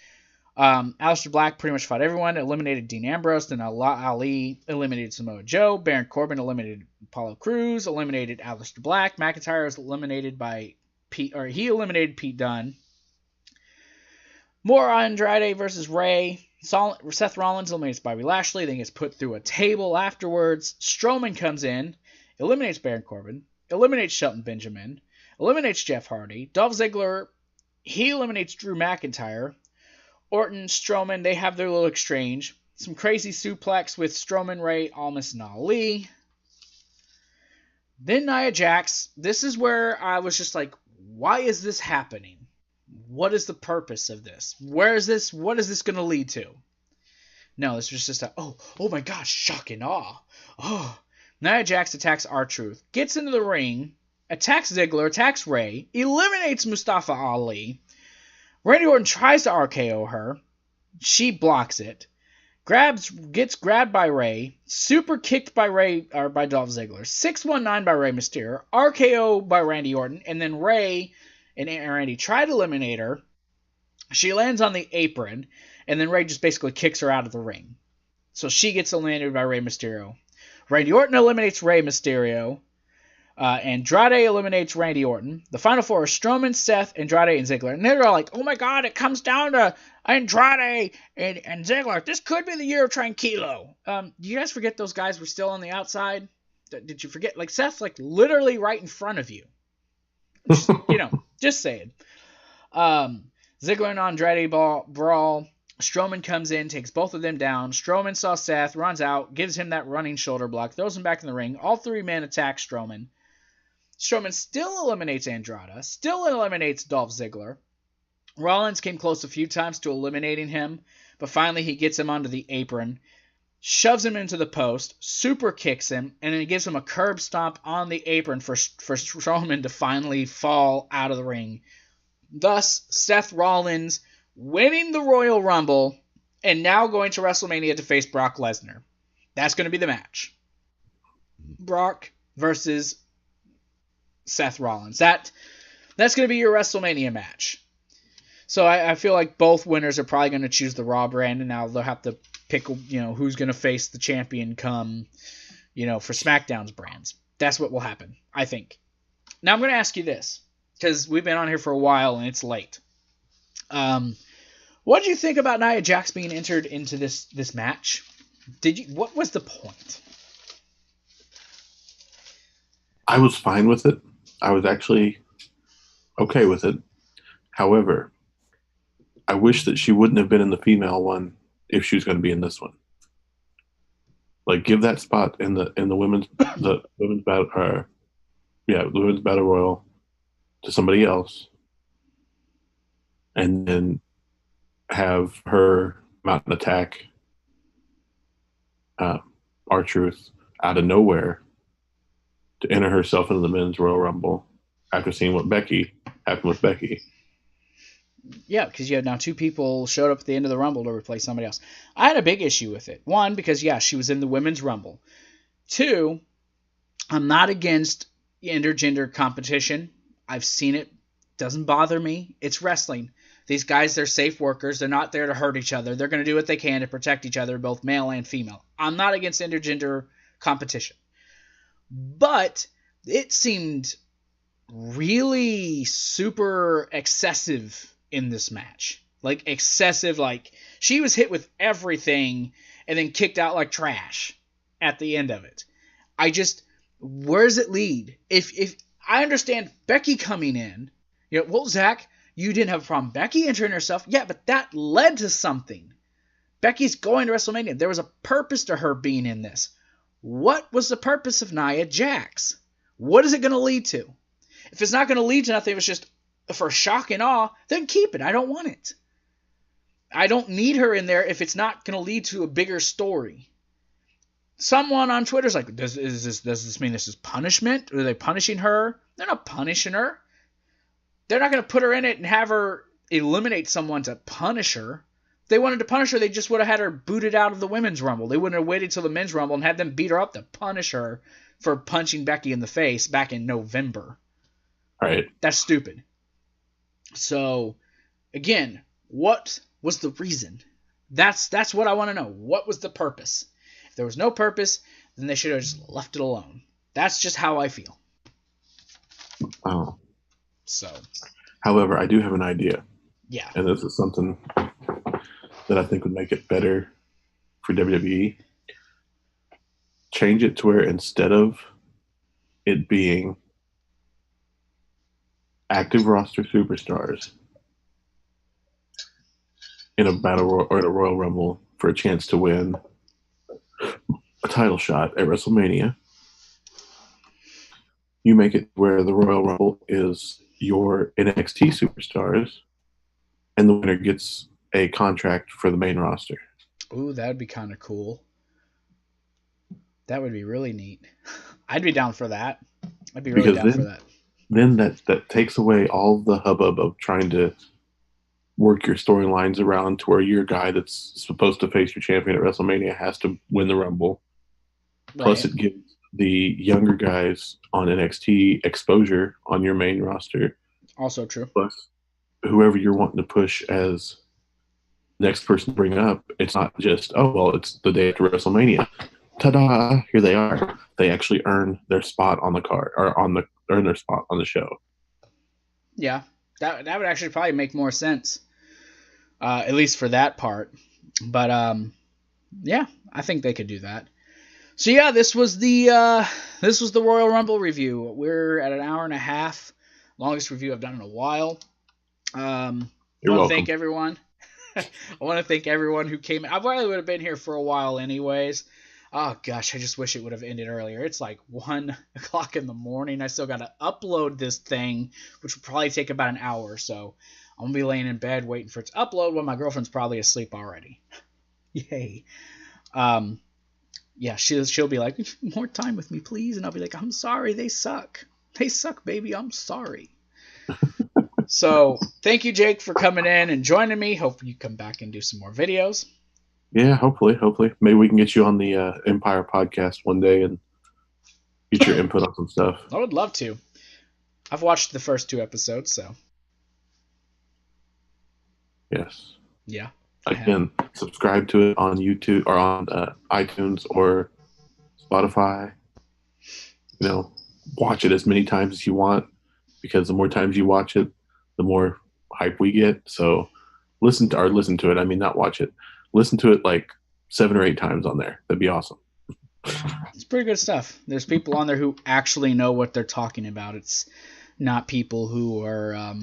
Aleister Black pretty much fought everyone, eliminated Dean Ambrose, then Ali eliminated Samoa Joe. Baron Corbin eliminated Apollo Crews, eliminated Aleister Black. McIntyre was eliminated by he eliminated Pete Dunne. More Andrade versus Ray. Seth Rollins eliminates Bobby Lashley, then gets put through a table afterwards. Strowman comes in, eliminates Baron Corbin, eliminates Shelton Benjamin, eliminates Jeff Hardy. Dolph Ziggler, he eliminates Drew McIntyre. Orton, Strowman, they have their little exchange. Some crazy suplex with Strowman, Ray, Almas, and Ali. Then Nia Jax. This is where I was just like, why is this happening? What is the purpose of this? Where is this? What is this going to lead to? No, this was just a, oh my gosh, shock and awe. Oh. Nia Jax attacks R-Truth, gets into the ring, attacks Ziggler, attacks Ray, eliminates Mustafa Ali. Randy Orton tries to RKO her. She blocks it. Gets grabbed by Ray. Super kicked by by Dolph Ziggler. 619 by Rey Mysterio. RKO by Randy Orton. And then Ray and Randy try to eliminate her. She lands on the apron. And then Ray just basically kicks her out of the ring. So she gets eliminated by Rey Mysterio. Randy Orton eliminates Rey Mysterio. Andrade eliminates Randy Orton. The final four are Strowman, Seth, Andrade, and Ziggler. And they're all like, oh my god, it comes down to Andrade and Ziggler. This could be the year of Tranquilo. Do you guys forget those guys were still on the outside? Did you forget? Like, Seth's like literally right in front of you. Just saying. Ziggler and Andrade brawl. Strowman comes in, takes both of them down. Strowman saw Seth, runs out, gives him that running shoulder block, throws him back in the ring. All three men attack Strowman. Strowman still eliminates Andrade, still eliminates Dolph Ziggler. Rollins came close a few times to eliminating him, but finally he gets him onto the apron, shoves him into the post, super kicks him, and then he gives him a curb stomp on the apron for Strowman to finally fall out of the ring. Thus, Seth Rollins winning the Royal Rumble and now going to WrestleMania to face Brock Lesnar. That's going to be the match. Brock versus Seth Rollins. That's going to be your WrestleMania match. So I feel like both winners are probably going to choose the Raw brand, and now they'll have to pick, who's going to face the champion come, for SmackDown's brands. That's what will happen, I think. Now I'm going to ask you this, because we've been on here for a while and it's late. What did you think about Nia Jax being entered into this match? What was the point? I was fine with it. I was actually okay with it. However, I wish that she wouldn't have been in the female one if she was going to be in this one. Like, give that spot in the women's battle the women's battle royal to somebody else, and then have her mount an attack R-Truth out of nowhere to enter herself into the men's Royal Rumble after seeing what happened with Becky. Yeah, because you had now two people showed up at the end of the Rumble to replace somebody else. I had a big issue with it. One, because, she was in the Women's Rumble. Two, I'm not against intergender competition. I've seen it. Doesn't bother me. It's wrestling. These guys, they're safe workers. They're not there to hurt each other. They're going to do what they can to protect each other, both male and female. I'm not against intergender competition. But it seemed really super excessive in this match. Like, excessive. Like, she was hit with everything and then kicked out like trash at the end of it. Where does it lead? If I understand Becky coming in, Zach, you didn't have a problem Becky entering herself. Yeah, but that led to something. Becky's going to WrestleMania. There was a purpose to her being in this. What was the purpose of Nia Jax? What is it going to lead to? If it's not going to lead to nothing, if it's just for shock and awe, then keep it. I don't want it. I don't need her in there if it's not going to lead to a bigger story. Someone on Twitter's like, does this mean this is punishment? Are they punishing her? They're not punishing her. They're not going to put her in it and have her eliminate someone to punish her. If they wanted to punish her, they just would have had her booted out of the Women's Rumble. They wouldn't have waited till the Men's Rumble and had them beat her up to punish her for punching Becky in the face back in November. Right. That's stupid. So, again, what was the reason? That's what I want to know. What was the purpose? If there was no purpose, then they should have just left it alone. That's just how I feel. Oh. So. However, I do have an idea. Yeah. And this is something that I think would make it better for WWE. Change it to where instead of it being active roster superstars in a battle or in a Royal Rumble for a chance to win a title shot at WrestleMania, you make it where the Royal Rumble is your NXT superstars and the winner gets a contract for the main roster. Ooh, that would be kind of cool. That would be really neat. I'd be down for that. I'd be really down for that. Then that takes away all the hubbub of trying to work your storylines around to where your guy that's supposed to face your champion at WrestleMania has to win the Rumble. Right. Plus, it gives the younger guys on NXT exposure on your main roster. Also true. Plus, whoever you're wanting to push as next person to bring up, it's not just, it's the day after WrestleMania. Ta-da! Here they are. They actually earn their spot on the card, or earn their spot on the show. Yeah, that would actually probably make more sense, at least for that part. But yeah, I think they could do that. So yeah, this was the Royal Rumble review. We're at an hour and a half, longest review I've done in a while. I want to thank everyone. I want to thank everyone who came. I probably would have been here for a while anyways. Oh gosh, I just wish it would have ended earlier. It's like 1 o'clock in the morning. I still got to upload this thing, which will probably take about an hour. So I'm going to be laying in bed waiting for it to upload when my girlfriend's probably asleep already. Yay. Yeah, she'll be like, more time with me, please. And I'll be like, I'm sorry. They suck. They suck, baby. I'm sorry. So thank you, Jake, for coming in and joining me. Hope you come back and do some more videos. Yeah, hopefully. Maybe we can get you on the Empire podcast one day and get your input on some stuff. I would love to. I've watched the first 2 episodes, so. Yes. Yeah. Again, subscribe to it on YouTube or on iTunes or Spotify. You know, watch it as many times as you want, because the more times you watch it, the more hype we get. So listen to it. I mean, not watch it. Listen to it like 7 or 8 times on there. That'd be awesome. It's pretty good stuff. There's people on there who actually know what they're talking about. It's not people who are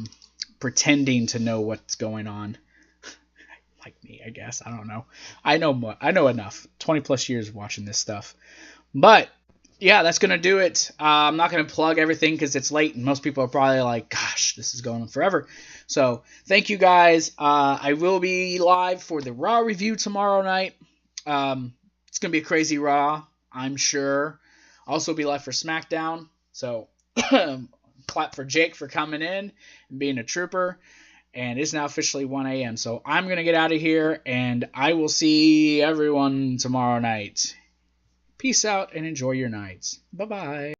pretending to know what's going on. Like me, I guess. I don't know. I know enough. 20 plus years of watching this stuff. But yeah, that's going to do it. I'm not going to plug everything because it's late and most people are probably like, gosh, this is going on forever. So thank you guys. I will be live for the Raw review tomorrow night. It's going to be a crazy Raw, I'm sure. Also be live for SmackDown. So clap for Jake for coming in and being a trooper. And it's now officially 1 a.m. So I'm going to get out of here, and I will see everyone tomorrow night. Peace out and enjoy your nights. Bye-bye.